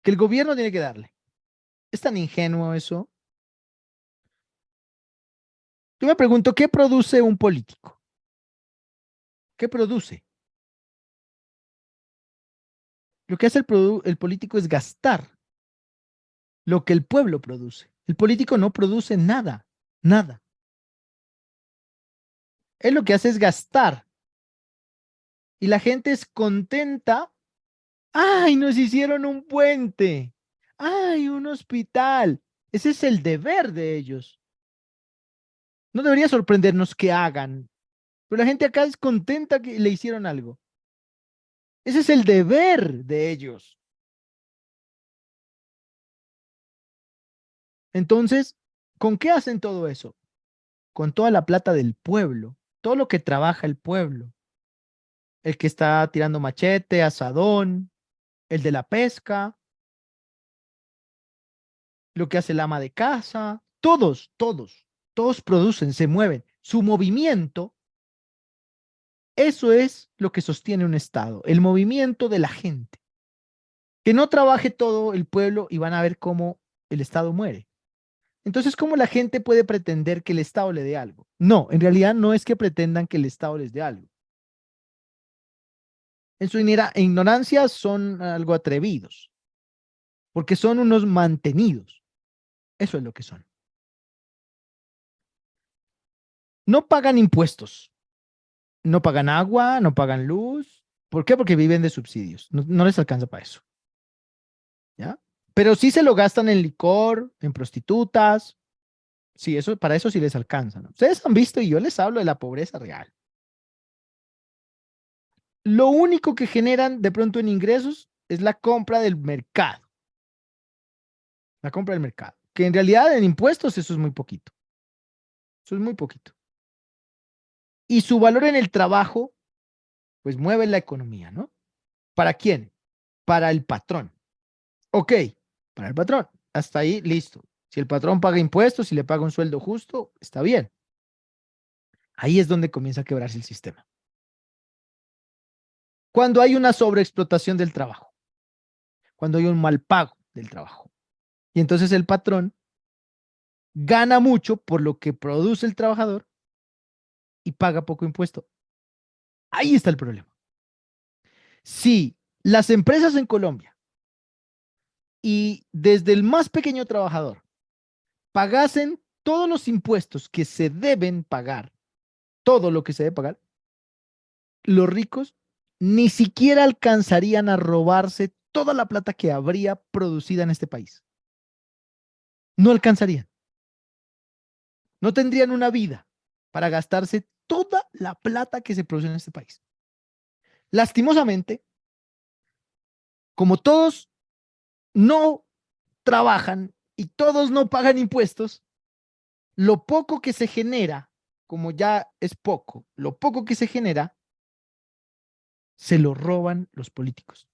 que el gobierno tiene que darle. Es tan ingenuo eso. Yo me pregunto, ¿qué produce un político? ¿Qué produce? Lo que hace el político es gastar lo que el pueblo produce. El político no produce nada, nada. Él lo que hace es gastar. Y la gente es contenta. ¡Ay, nos hicieron un puente! ¡Ay, un hospital! Ese es el deber de ellos. No debería sorprendernos que hagan, pero la gente acá es contenta que le hicieron algo. Ese es el deber de ellos. Entonces, ¿con qué hacen todo eso? Con toda la plata del pueblo, todo lo que trabaja el pueblo. El que está tirando machete, asadón, el de la pesca, lo que hace el ama de casa, todos producen, se mueven. Su movimiento, eso es lo que sostiene un Estado, el movimiento de la gente. Que no trabaje todo el pueblo y van a ver cómo el Estado muere. Entonces, ¿cómo la gente puede pretender que el Estado le dé algo? No, en realidad no es que pretendan que el Estado les dé algo. En su ignorancia son algo atrevidos, porque son unos mantenidos. Eso es lo que son. No pagan impuestos, no pagan agua, no pagan luz. ¿Por qué? Porque viven de subsidios. No, no les alcanza para eso. ¿Ya? Pero sí se lo gastan en licor, en prostitutas. Sí, eso, para eso sí les alcanza, ¿no? Ustedes han visto y yo les hablo de la pobreza real. Lo único que generan de pronto en ingresos es la compra del mercado. La compra del mercado. Que en realidad en impuestos eso es muy poquito. Eso es muy poquito. Y su valor en el trabajo, pues mueve la economía, ¿no? ¿Para quién? Para el patrón. Ok, para el patrón. Hasta ahí, listo. Si el patrón paga impuestos, si le paga un sueldo justo, está bien. Ahí es donde comienza a quebrarse el sistema. Cuando hay una sobreexplotación del trabajo, cuando hay un mal pago del trabajo. Y entonces el patrón gana mucho por lo que produce el trabajador y paga poco impuesto. Ahí está el problema. Si las empresas en Colombia y desde el más pequeño trabajador pagasen todos los impuestos que se deben pagar, todo lo que se debe pagar, los ricos ni siquiera alcanzarían a robarse toda la plata que habría producida en este país. No alcanzarían. No tendrían una vida para gastarse toda la plata que se produce en este país. Lastimosamente, como todos no trabajan y todos no pagan impuestos, lo poco que se genera, como ya es poco, lo poco que se genera, se lo roban los políticos.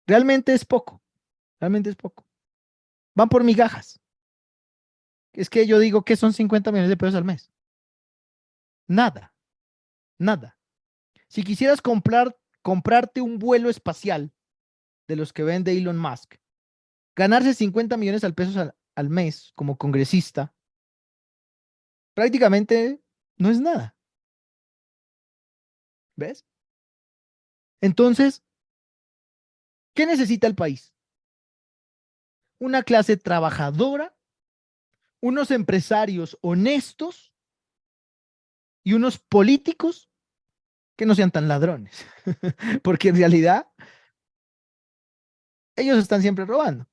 Realmente es poco, realmente es poco. Van por migajas. Es que yo digo que son 50 millones de pesos al mes. Nada, nada. Si quisieras comprarte un vuelo espacial de los que vende Elon Musk, ganarse 50 millones al pesos al mes como congresista, prácticamente no es nada. ¿Ves? Entonces, ¿qué necesita el país? Una clase trabajadora, unos empresarios honestos y unos políticos que no sean tan ladrones, porque en realidad ellos están siempre robando,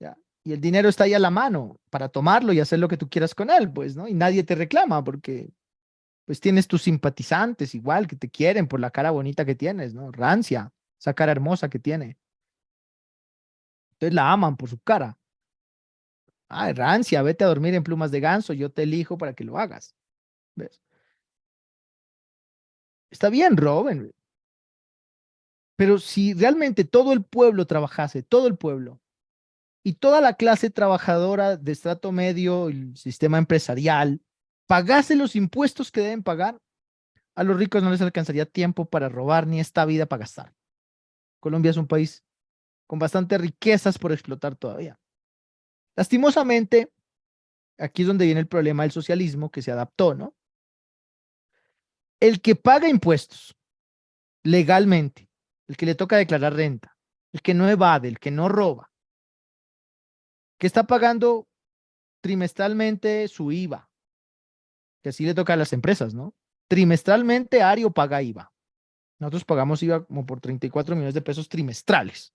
¿ya? Y el dinero está ahí a la mano para tomarlo y hacer lo que tú quieras con él, pues, ¿no? Y nadie te reclama porque, pues, tienes tus simpatizantes igual que te quieren por la cara bonita que tienes, ¿no? Rancia, esa cara hermosa que tiene. Entonces la aman por su cara. Ay, rancia, vete a dormir en plumas de ganso, yo te elijo para que lo hagas. ¿Ves? Está bien, Robin, pero si realmente todo el pueblo trabajase, todo el pueblo, y toda la clase trabajadora de estrato medio, el sistema empresarial, pagase los impuestos que deben pagar, a los ricos no les alcanzaría tiempo para robar ni esta vida para gastar. Colombia es un país con bastantes riquezas por explotar todavía. Lastimosamente, aquí es donde viene el problema del socialismo que se adaptó, ¿no? El que paga impuestos legalmente, el que le toca declarar renta, el que no evade, el que no roba, que está pagando trimestralmente su IVA, que así le toca a las empresas, ¿no? Trimestralmente Ario paga IVA. Nosotros pagamos IVA como por 34 millones de pesos trimestrales.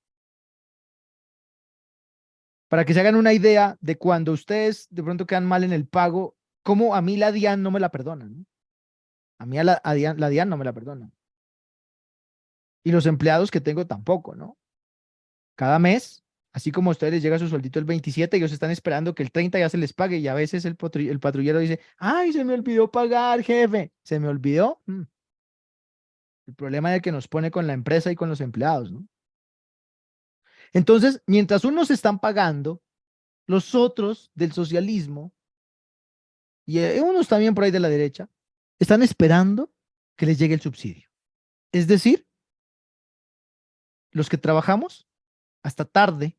Para que se hagan una idea de cuando ustedes de pronto quedan mal en el pago, como a mí la DIAN no me la perdona, ¿no? A mí la DIAN no me la perdona. Y los empleados que tengo tampoco, ¿no? Cada mes, así como a ustedes les llega su sueldito el 27, ellos están esperando que el 30 ya se les pague y a veces el patrullero dice, ay, se me olvidó pagar, jefe. ¿Se me olvidó? El problema es el que nos pone con la empresa y con los empleados, ¿no? Entonces, mientras unos están pagando, los otros del socialismo y unos también por ahí de la derecha están esperando que les llegue el subsidio. Es decir, los que trabajamos hasta tarde,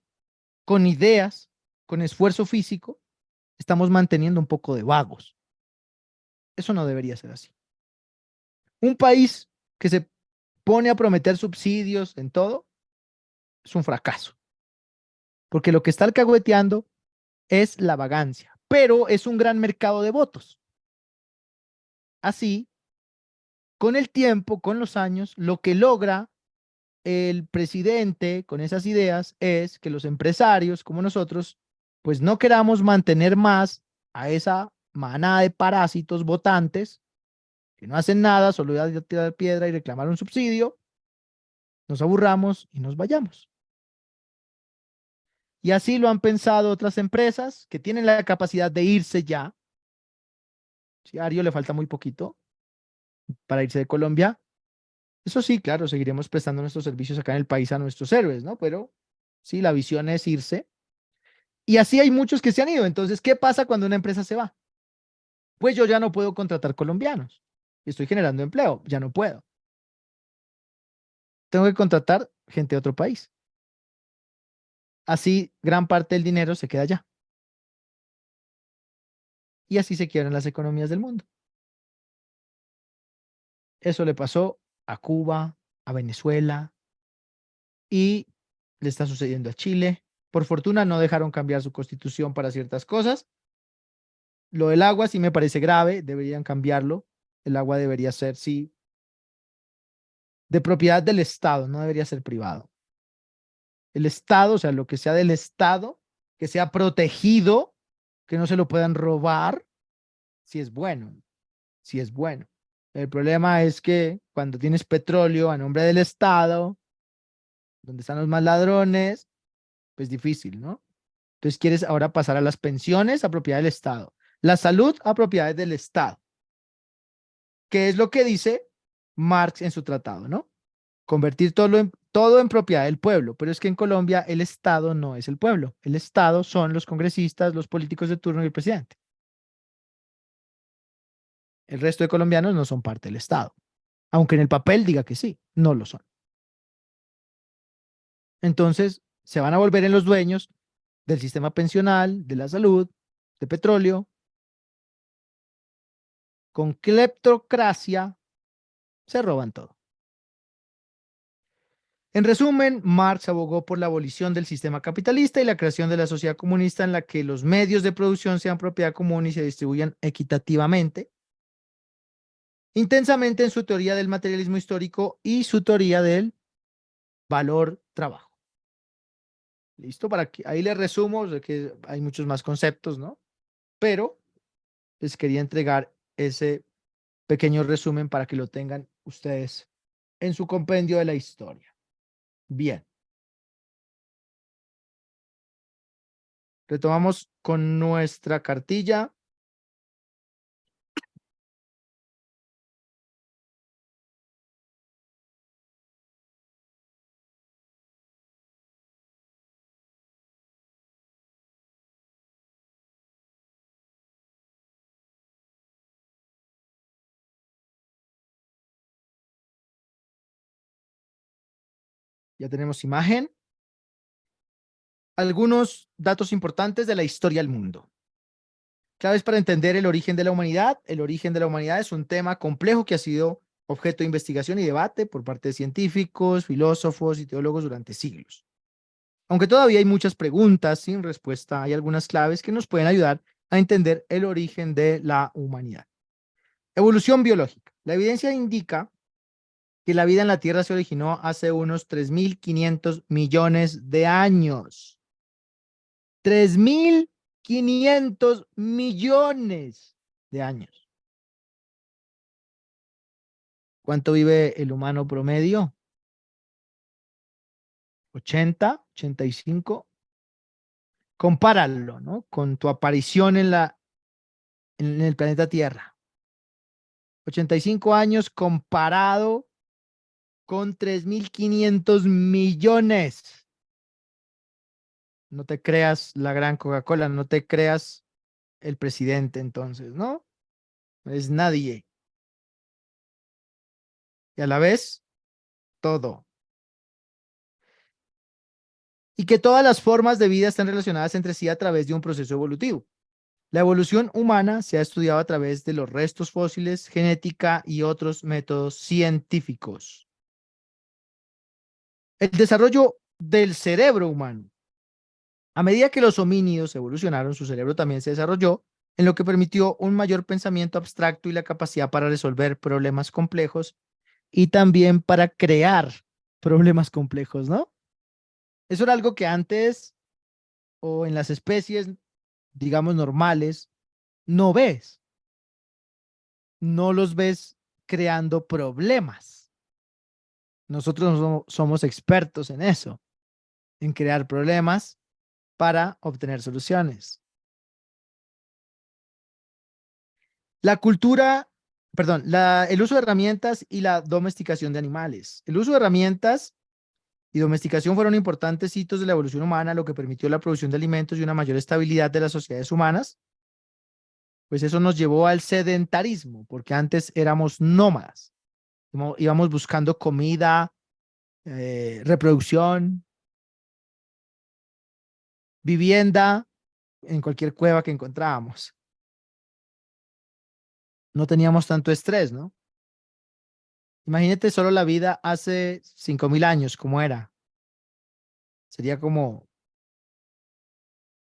con ideas, con esfuerzo físico, estamos manteniendo un poco de vagos. Eso no debería ser así. Un país que se pone a prometer subsidios en todo es un fracaso, porque lo que está alcahueteando es la vagancia, pero es un gran mercado de votos. Así, con el tiempo, con los años, lo que logra el presidente con esas ideas es que los empresarios como nosotros, pues no queramos mantener más a esa manada de parásitos votantes que no hacen nada, solo ir a tirar piedra y reclamar un subsidio, nos aburramos y nos vayamos. Y así lo han pensado otras empresas que tienen la capacidad de irse ya. Si a Ario le falta muy poquito para irse de Colombia. Eso sí, claro, seguiremos prestando nuestros servicios acá en el país a nuestros héroes, ¿no? Pero sí, la visión es irse. Y así hay muchos que se han ido. Entonces, ¿qué pasa cuando una empresa se va? Pues yo ya no puedo contratar colombianos. y estoy generando empleo, ya no puedo. Tengo que contratar gente de otro país. Así gran parte del dinero se queda allá. Y así se quiebran las economías del mundo. Eso le pasó a Cuba, a Venezuela y le está sucediendo a Chile. Por fortuna no dejaron cambiar su constitución para ciertas cosas. Lo del agua sí me parece grave, deberían cambiarlo. El agua debería ser, sí, de propiedad del Estado, no debería ser privado. El Estado, o sea, lo que sea del Estado, que sea protegido, que no se lo puedan robar, sí es bueno, sí es bueno. El problema es que cuando tienes petróleo a nombre del Estado, donde están los más ladrones, pues difícil, ¿no? Entonces quieres ahora pasar a las pensiones a propiedad del Estado, la salud a propiedad del Estado, que es lo que dice Marx en su tratado, ¿no? Convertir todo en propiedad del pueblo, pero es que en Colombia el Estado no es el pueblo, el Estado son los congresistas, los políticos de turno y el presidente. El resto de colombianos no son parte del Estado, aunque en el papel diga que sí, no lo son. Entonces, se van a volver en los dueños del sistema pensional, de la salud, de petróleo. Con cleptocracia se roban todo. En resumen, Marx abogó por la abolición del sistema capitalista y la creación de la sociedad comunista en la que los medios de producción sean propiedad común y se distribuyan equitativamente. Intensamente en su teoría del materialismo histórico y su teoría del valor trabajo. ¿Listo? Ahí les resumo, sé que hay muchos más conceptos, ¿no? Pero les quería entregar ese pequeño resumen para que lo tengan ustedes en su compendio de la historia. Bien. Retomamos con nuestra cartilla. Ya tenemos imagen. Algunos datos importantes de la historia del mundo. Claves para entender el origen de la humanidad. El origen de la humanidad es un tema complejo que ha sido objeto de investigación y debate por parte de científicos, filósofos y teólogos durante siglos. Aunque todavía hay muchas preguntas sin respuesta, hay algunas claves que nos pueden ayudar a entender el origen de la humanidad. Evolución biológica. La evidencia indica que la vida en la Tierra se originó hace unos 3.500 millones de años. 3.500 millones de años. ¿Cuánto vive el humano promedio? 80, 85. Compáralo, ¿no? Con tu aparición en el planeta Tierra. 85 años comparado con 3.500 millones. No te creas la gran Coca-Cola, no te creas el presidente entonces, ¿no? Es nadie. Y a la vez, todo. Y que todas las formas de vida están relacionadas entre sí a través de un proceso evolutivo. La evolución humana se ha estudiado a través de los restos fósiles, genética y otros métodos científicos. El desarrollo del cerebro humano. A medida que los homínidos evolucionaron, su cerebro también se desarrolló, en lo que permitió un mayor pensamiento abstracto y la capacidad para resolver problemas complejos y también para crear problemas complejos, ¿no? Eso era algo que antes o en las especies, digamos, normales, no ves. No los ves creando problemas. Nosotros somos expertos en eso, en crear problemas para obtener soluciones. La cultura, perdón, el uso de herramientas y la domesticación de animales. El uso de herramientas y domesticación fueron importantes hitos de la evolución humana, lo que permitió la producción de alimentos y una mayor estabilidad de las sociedades humanas. pues eso nos llevó al sedentarismo, porque antes éramos nómadas. Íbamos buscando comida, reproducción, vivienda en cualquier cueva que encontrábamos. No teníamos tanto estrés, ¿no? Imagínate solo la vida hace 5.000 años, ¿cómo era? Sería como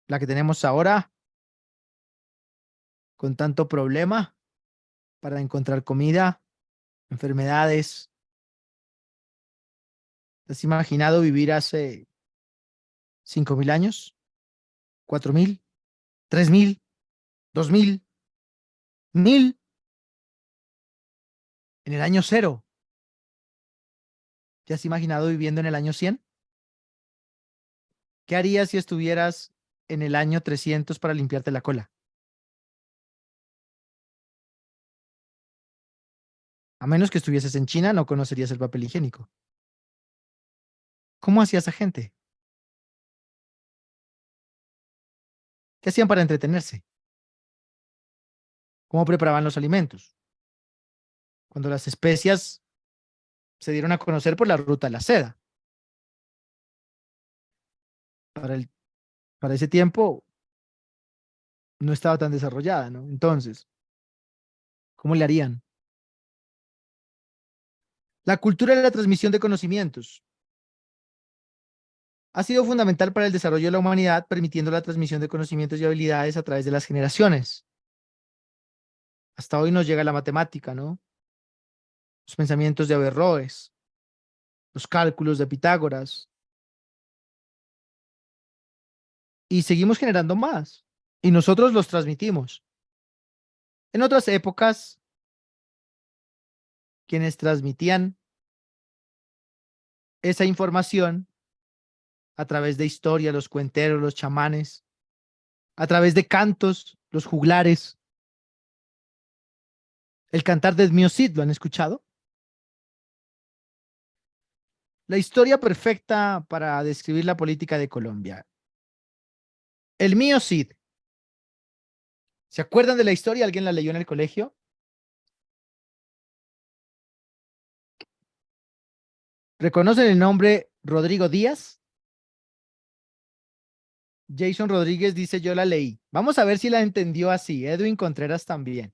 la que tenemos ahora, con tanto problema para encontrar comida, enfermedades. ¿Te has imaginado vivir hace 5.000 años? ¿4.000? ¿3.000? ¿2.000? ¿1.000? En el año cero. ¿Te has imaginado viviendo en el año 100? ¿Qué harías si estuvieras en el año 300 para limpiarte la cola? A menos que estuvieses en China, no conocerías el papel higiénico. ¿Cómo hacía esa gente? ¿Qué hacían para entretenerse? ¿Cómo preparaban los alimentos? Cuando las especias se dieron a conocer por la ruta de la seda. Para, el, para ese tiempo no estaba tan desarrollada, ¿no? Entonces, ¿cómo le harían? La cultura de la transmisión de conocimientos ha sido fundamental para el desarrollo de la humanidad, permitiendo la transmisión de conocimientos y habilidades a través de las generaciones. Hasta hoy nos llega la matemática, ¿no? Los pensamientos de Averroes, los cálculos de Pitágoras, y seguimos generando más, y nosotros los transmitimos. En otras épocas, quienes transmitían esa información a través de historia, los cuenteros, los chamanes, a través de cantos, los juglares, el cantar de Mio Cid, ¿lo han escuchado? La historia perfecta para describir la política de Colombia. El Mio Cid. ¿Se acuerdan de la historia? ¿Alguien la leyó en el colegio? ¿Reconocen el nombre Rodrigo Díaz? Jason Rodríguez dice, yo la leí. Vamos a ver si la entendió así. Edwin Contreras también.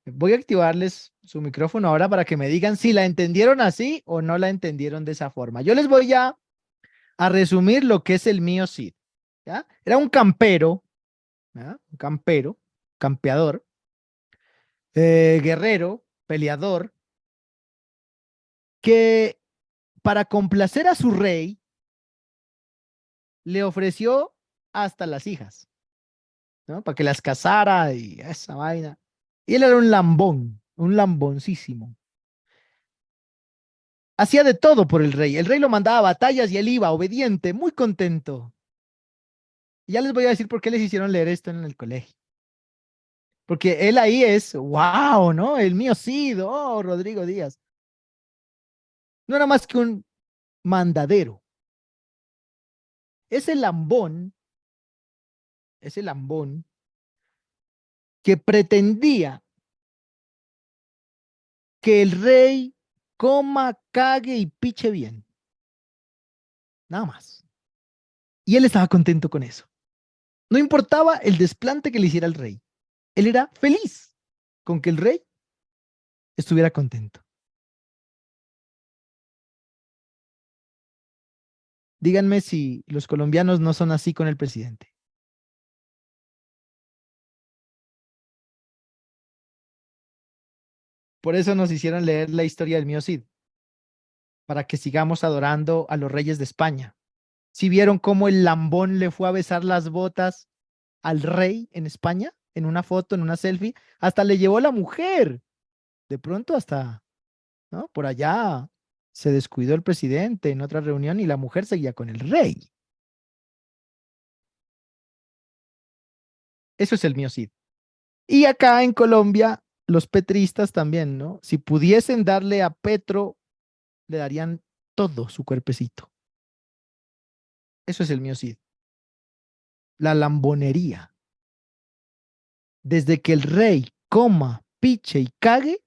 Voy a activarles su micrófono ahora para que me digan si la entendieron así o no la entendieron de esa forma. Yo les voy a resumir lo que es el Mio Cid. ¿Ya? Era un campero, ¿ya? Un campero, campeador, guerrero, peleador, que para complacer a su rey le ofreció hasta las hijas, ¿no? Para que las casara y esa vaina. Y él era un lambón, un lamboncísimo. Hacía de todo por el rey. El rey lo mandaba a batallas y él iba obediente, muy contento. Y ya les voy a decir por qué les hicieron leer esto en el colegio. Porque él ahí es, wow, ¿no? El mío sí, oh, Rodrigo Díaz. No era más que un mandadero. Ese lambón, ese lambón que pretendía que el rey coma, cague y piche bien. Nada más. Y él estaba contento con eso. No importaba el desplante que le hiciera el rey. Él era feliz con que el rey estuviera contento. Díganme si los colombianos no son así con el presidente. Por eso nos hicieron leer la historia del mío Cid, para que sigamos adorando a los reyes de España. ¿Sí vieron cómo el lambón le fue a besar las botas al rey en España? En una foto, en una selfie, hasta le llevó la mujer. De pronto hasta, ¿no? Por allá se descuidó el presidente en otra reunión y la mujer seguía con el rey. Eso es el mío Cid. Y acá en Colombia, los petristas también, ¿no? Si pudiesen darle a Petro, le darían todo su cuerpecito. Eso es el mío Cid. La lambonería. Desde que el rey coma, piche y cague,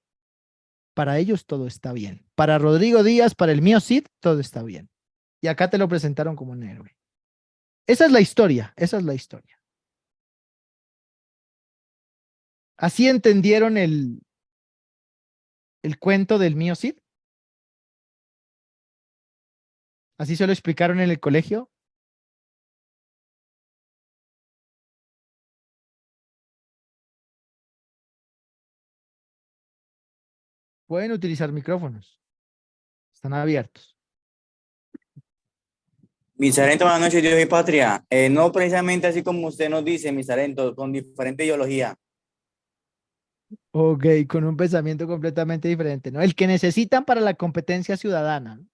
para ellos todo está bien. Para Rodrigo Díaz, para el mío Cid, todo está bien. Y acá te lo presentaron como un héroe. Esa es la historia, esa es la historia. Así entendieron el cuento del mío Cid. Así se lo explicaron en el colegio. Pueden utilizar micrófonos. Están abiertos. Mi sargento, buenas noches, Dios y patria. No precisamente así como usted nos dice, mi sargento, con diferente ideología. Ok, con un pensamiento completamente diferente, ¿no? El que necesitan para la competencia ciudadana, ¿no?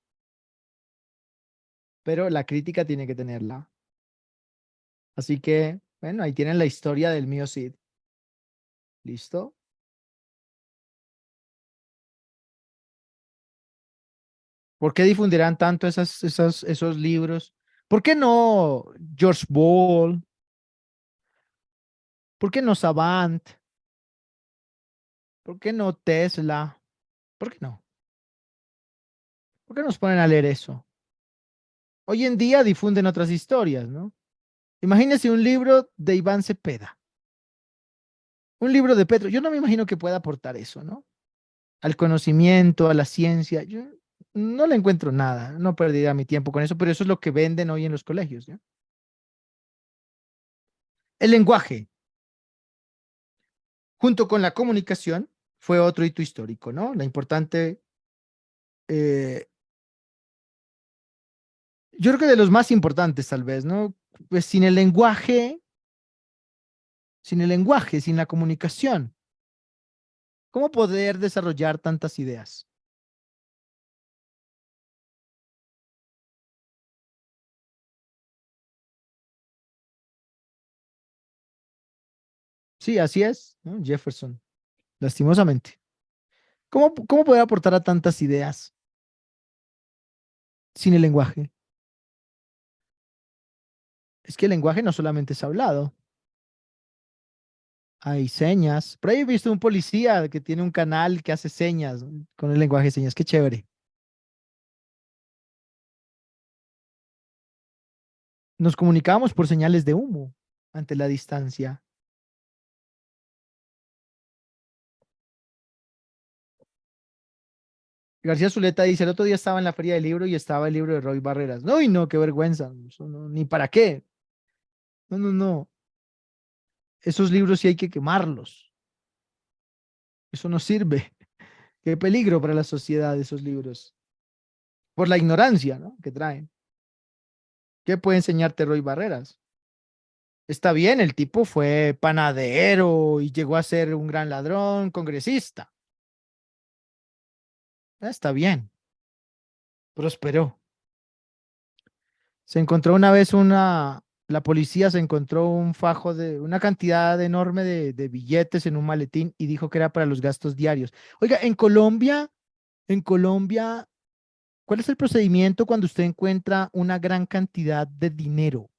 Pero la crítica tiene que tenerla. Así que, bueno, ahí tienen la historia del mío Cid. ¿Listo? ¿Por qué difundirán tanto esos libros? ¿Por qué no George Ball? ¿Por qué no Savant? ¿Por qué no Tesla? ¿Por qué no? ¿Por qué nos ponen a leer eso? Hoy en día difunden otras historias, ¿no? Imagínese un libro de Iván Cepeda, un libro de Petro. Yo no me imagino que pueda aportar eso, ¿no? Al conocimiento, a la ciencia. Yo no le encuentro nada, no perdería mi tiempo con eso, pero eso es lo que venden hoy en los colegios, ¿no? El lenguaje, junto con la comunicación, fue otro hito histórico, ¿no? La importante, eh, yo creo que de los más importantes tal vez, ¿no? Pues sin el lenguaje, sin la comunicación, ¿cómo poder desarrollar tantas ideas? Sí, así es, ¿no? Jefferson, lastimosamente. ¿Cómo poder aportar a tantas ideas sin el lenguaje? Es que el lenguaje no solamente es hablado, hay señas. Por ahí he visto un policía que tiene un canal que hace señas, ¿no? Con el lenguaje de señas, qué chévere. Nos comunicábamos por señales de humo ante la distancia. García Zuleta dice, el otro día estaba en la feria del libro y estaba el libro de Roy Barreras. No, y no, qué vergüenza. Eso ni para qué. No, no, no. Esos libros sí hay que quemarlos. Eso no sirve. Qué peligro para la sociedad esos libros. Por la ignorancia, ¿no? Que traen. ¿Qué puede enseñarte Roy Barreras? Está bien, el tipo fue panadero y llegó a ser un gran ladrón, congresista. Está bien, prosperó. Se encontró una vez la policía se encontró un fajo una cantidad enorme de billetes en un maletín y dijo que era para los gastos diarios. Oiga, en Colombia, ¿cuál es el procedimiento cuando usted encuentra una gran cantidad de dinero?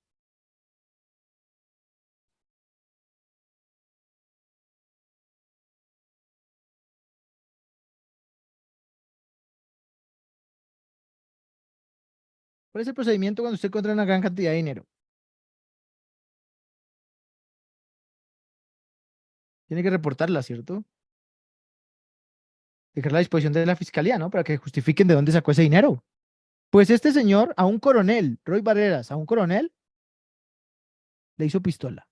¿Cuál es el procedimiento cuando usted encuentra una gran cantidad de dinero? Tiene que reportarla, ¿cierto? Dejarla a disposición de la fiscalía, ¿no? Para que justifiquen de dónde sacó ese dinero. Pues este señor, a un coronel, Roy Barreras, a un coronel, le hizo pistola.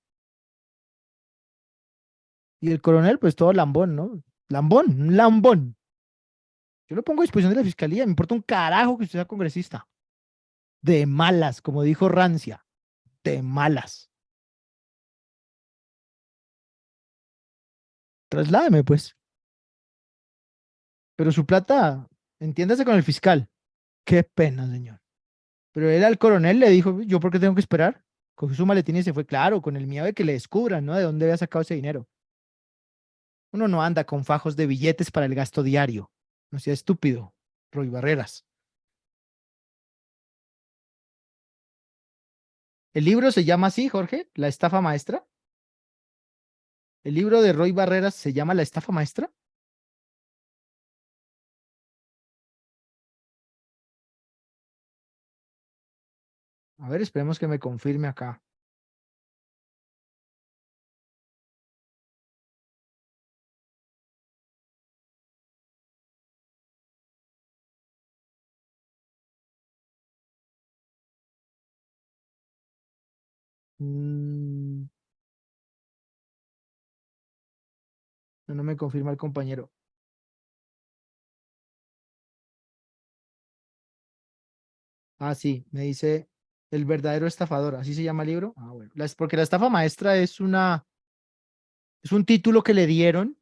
Y el coronel, pues todo lambón, ¿no? Lambón, un lambón. Yo lo pongo a disposición de la fiscalía, me importa un carajo que usted sea congresista. De malas, como dijo Rancia, de malas. Trasládeme, pues. Pero su plata, entiéndase con el fiscal. Qué pena, señor. Pero él al coronel le dijo, ¿yo por qué tengo que esperar? Cogió su maletín y se fue, claro, con el miedo de que le descubran, ¿no? De dónde había sacado ese dinero. Uno no anda con fajos de billetes para el gasto diario. No sea estúpido, Roy Barreras. El libro se llama así, Jorge, La estafa maestra. El libro de Roy Barreras se llama La estafa maestra. A ver, esperemos que me confirme acá. Mm, no, no me confirma el compañero. Ah, sí, me dice El verdadero estafador, así se llama el libro. Ah, bueno, porque la estafa maestra es un título que le dieron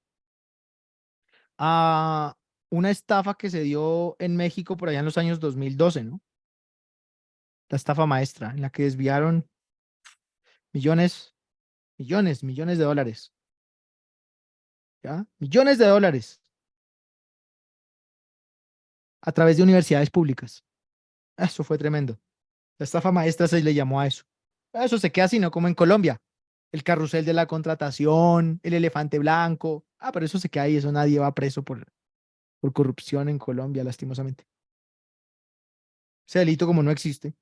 a una estafa que se dio en México por allá en los años 2012, ¿no? La estafa maestra, en la que desviaron millones, millones de dólares, ¿ya? Millones de dólares a través de universidades públicas. Eso fue tremendo. La estafa maestra se le llamó a eso. Eso se queda así, ¿no? Como en Colombia. El carrusel de la contratación, el elefante blanco. Ah, pero eso se queda ahí, eso nadie va preso por corrupción en Colombia, lastimosamente. Ese delito como no existe.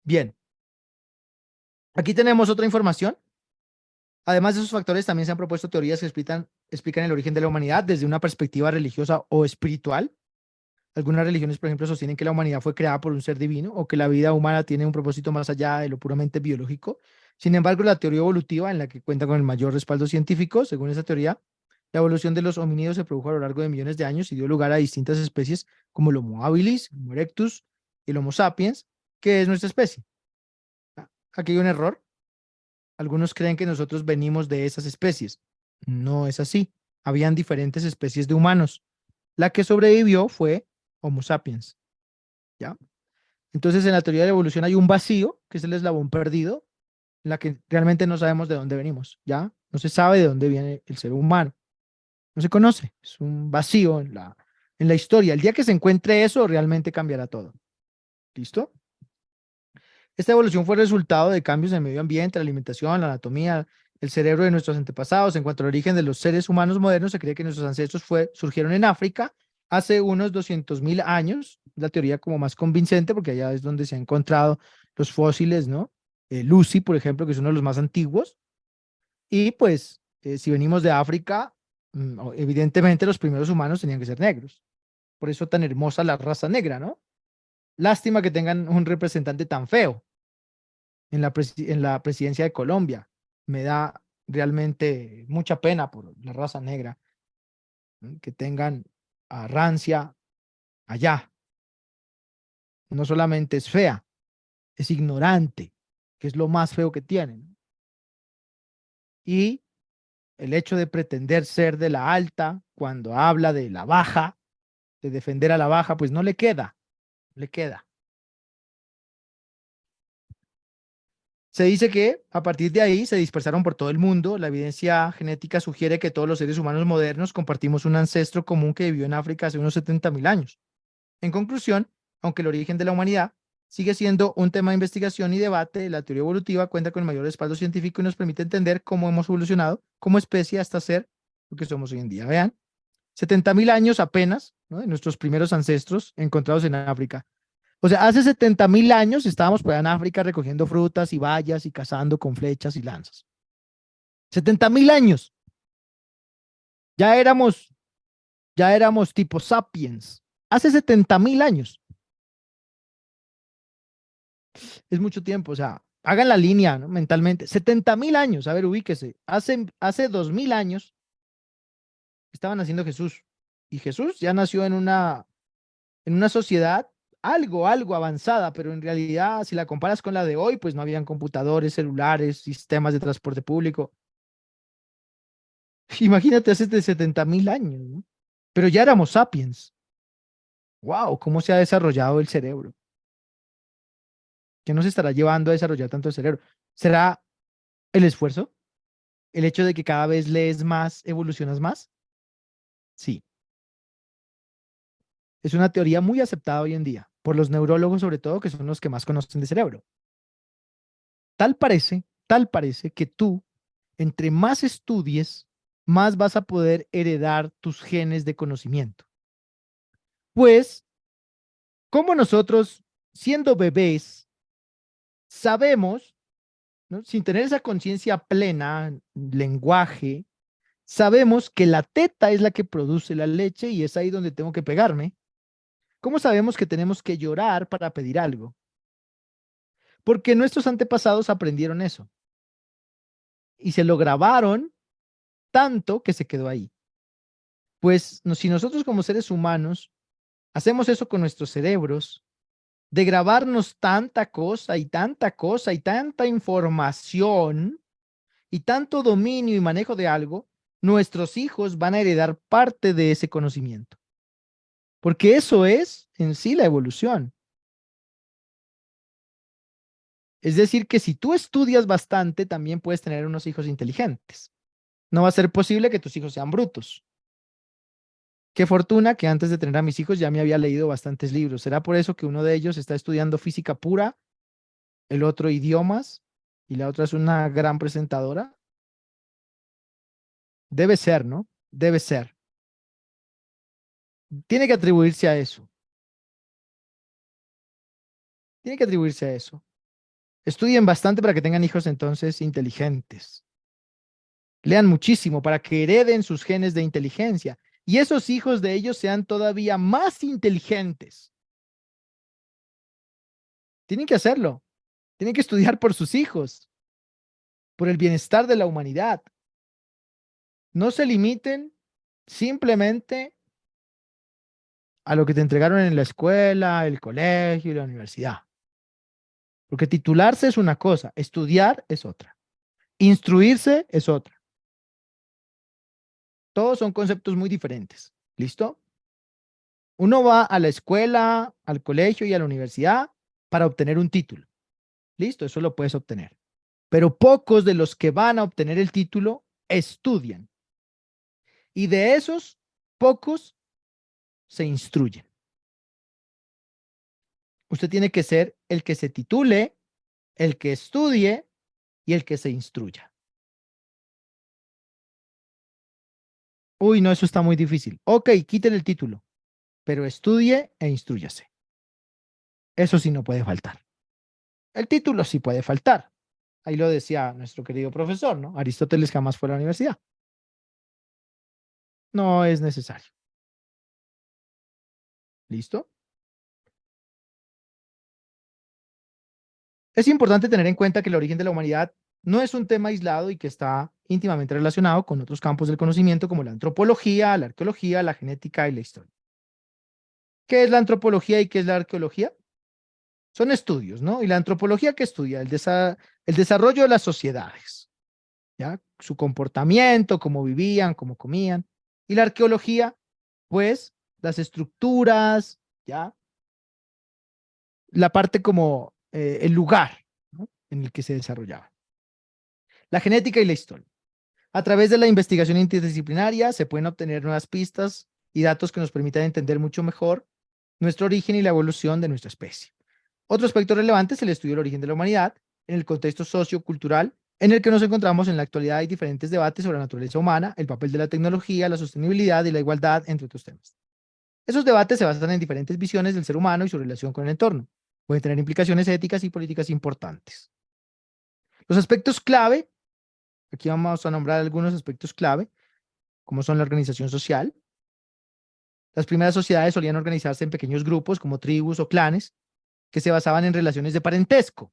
Bien, aquí tenemos otra información. Además de esos factores, también se han propuesto teorías que explican el origen de la humanidad desde una perspectiva religiosa o espiritual. Algunas religiones, por ejemplo, sostienen que la humanidad fue creada por un ser divino o que la vida humana tiene un propósito más allá de lo puramente biológico. Sin embargo, la teoría evolutiva, en la que cuenta con el mayor respaldo científico, según esa teoría, la evolución de los homínidos se produjo a lo largo de millones de años y dio lugar a distintas especies como el Homo habilis, el Homo erectus y el Homo sapiens, que es nuestra especie. Aquí hay un error. Algunos creen que nosotros venimos de esas especies. No es así. Habían diferentes especies de humanos. La que sobrevivió fue Homo sapiens, ¿ya? Entonces, en la teoría de la evolución hay un vacío, que es el eslabón perdido, en la que realmente no sabemos de dónde venimos, ¿ya? No se sabe de dónde viene el ser humano. No se conoce. Es un vacío en la historia. El día que se encuentre eso, realmente cambiará todo. ¿Listo? Esta evolución fue resultado de cambios en el medio ambiente, la alimentación, la anatomía, el cerebro de nuestros antepasados. En cuanto al origen de los seres humanos modernos, se cree que nuestros ancestros surgieron en África hace unos 200.000 años. La teoría como más convincente, porque allá es donde se han encontrado los fósiles, ¿no? Lucy, por ejemplo, que es uno de los más antiguos. Y pues, si venimos de África, evidentemente los primeros humanos tenían que ser negros. Por eso tan hermosa la raza negra, ¿no? Lástima que tengan un representante tan feo en la presidencia de Colombia. Me da realmente mucha pena por la raza negra, ¿no? Que tengan a rancia allá. No solamente es fea, es ignorante, que es lo más feo que tienen. Y el hecho de pretender ser de la alta cuando habla de la baja, de defender a la baja, pues no le queda, le queda. Se dice que a partir de ahí se dispersaron por todo el mundo. La evidencia genética sugiere que todos los seres humanos modernos compartimos un ancestro común que vivió en África hace unos 70.000 años. En conclusión, aunque el origen de la humanidad sigue siendo un tema de investigación y debate, la teoría evolutiva cuenta con el mayor respaldo científico y nos permite entender cómo hemos evolucionado como especie hasta ser lo que somos hoy en día. Vean, 70.000 años apenas, ¿no? De nuestros primeros ancestros encontrados en África. O sea, hace 70.000 años estábamos por allá en África recogiendo frutas y bayas y cazando con flechas y lanzas. 70.000 años. Ya éramos, ya éramos tipo sapiens. Hace 70.000 años. Es mucho tiempo. O sea, hagan la línea, ¿no? Mentalmente. 70.000 años. A ver, ubíquese. Hace 2.000 años estaban haciendo Jesús. Y Jesús ya nació en una sociedad algo avanzada, pero en realidad, si la comparas con la de hoy, pues no habían computadores, celulares, sistemas de transporte público. Imagínate hace de 70.000 años, ¿no? Pero ya éramos sapiens. ¡Wow! ¿Cómo se ha desarrollado el cerebro? ¿Qué nos estará llevando a desarrollar tanto el cerebro? ¿Será el esfuerzo? ¿El hecho de que cada vez lees más, evolucionas más? Sí. Es una teoría muy aceptada hoy en día, por los neurólogos sobre todo, que son los que más conocen de cerebro. Tal parece tal parece que tú, entre más estudies, más vas a poder heredar tus genes de conocimiento. Pues, como nosotros, siendo bebés, sabemos, ¿no?, sin tener esa conciencia plena, lenguaje, sabemos que la teta es la que produce la leche y es ahí donde tengo que pegarme. ¿Cómo sabemos que tenemos que llorar para pedir algo? Porque nuestros antepasados aprendieron eso y se lo grabaron tanto que se quedó ahí. Pues si nosotros como seres humanos hacemos eso con nuestros cerebros, de grabarnos tanta cosa y tanta cosa y tanta información y tanto dominio y manejo de algo, nuestros hijos van a heredar parte de ese conocimiento. Porque eso es en sí la evolución. Es decir, que si tú estudias bastante, también puedes tener unos hijos inteligentes. No va a ser posible que tus hijos sean brutos. Qué fortuna que antes de tener a mis hijos ya me había leído bastantes libros. ¿Será por eso que uno de ellos está estudiando física pura, el otro idiomas y la otra es una gran presentadora? Debe ser, ¿no? Debe ser. Tiene que atribuirse a eso. Tiene que atribuirse a eso. Estudien bastante para que tengan hijos entonces inteligentes. Lean muchísimo para que hereden sus genes de inteligencia y esos hijos de ellos sean todavía más inteligentes. Tienen que hacerlo. Tienen que estudiar por sus hijos, por el bienestar de la humanidad. No se limiten simplemente a lo que te entregaron en la escuela, el colegio y la universidad. Porque titularse es una cosa, estudiar es otra. Instruirse es otra. Todos son conceptos muy diferentes. ¿Listo? Uno va a la escuela, al colegio y a la universidad para obtener un título. Listo, eso lo puedes obtener. Pero pocos de los que van a obtener el título estudian. Y de esos, pocos se instruyen. Usted tiene que ser el que se titule, el que estudie y el que se instruya. Uy, no, eso está muy difícil. Ok, quítele el título, pero estudie e instrúyase. Eso sí no puede faltar. El título sí puede faltar. Ahí lo decía nuestro querido profesor, ¿no? Aristóteles jamás fue a la universidad. No es necesario. ¿Listo? Es importante tener en cuenta que el origen de la humanidad no es un tema aislado y que está íntimamente relacionado con otros campos del conocimiento como la antropología, la arqueología, la genética y la historia. ¿Qué es la antropología y qué es la arqueología? Son estudios, ¿no? Y la antropología, ¿qué estudia? El desarrollo de las sociedades, ¿ya? Su comportamiento, cómo vivían, cómo comían. Y la arqueología, pues, las estructuras, ¿ya? La parte como el lugar, ¿no?, en el que se desarrollaba. La genética y la historia. A través de la investigación interdisciplinaria se pueden obtener nuevas pistas y datos que nos permitan entender mucho mejor nuestro origen y la evolución de nuestra especie. Otro aspecto relevante es el estudio del origen de la humanidad en el contexto sociocultural en el que nos encontramos en la actualidad. Hay diferentes debates sobre la naturaleza humana, el papel de la tecnología, la sostenibilidad y la igualdad, entre otros temas. Esos debates se basan en diferentes visiones del ser humano y su relación con el entorno. Pueden tener implicaciones éticas y políticas importantes. Los aspectos clave, aquí vamos a nombrar algunos aspectos clave, como son la organización social. Las primeras sociedades solían organizarse en pequeños grupos como tribus o clanes que se basaban en relaciones de parentesco.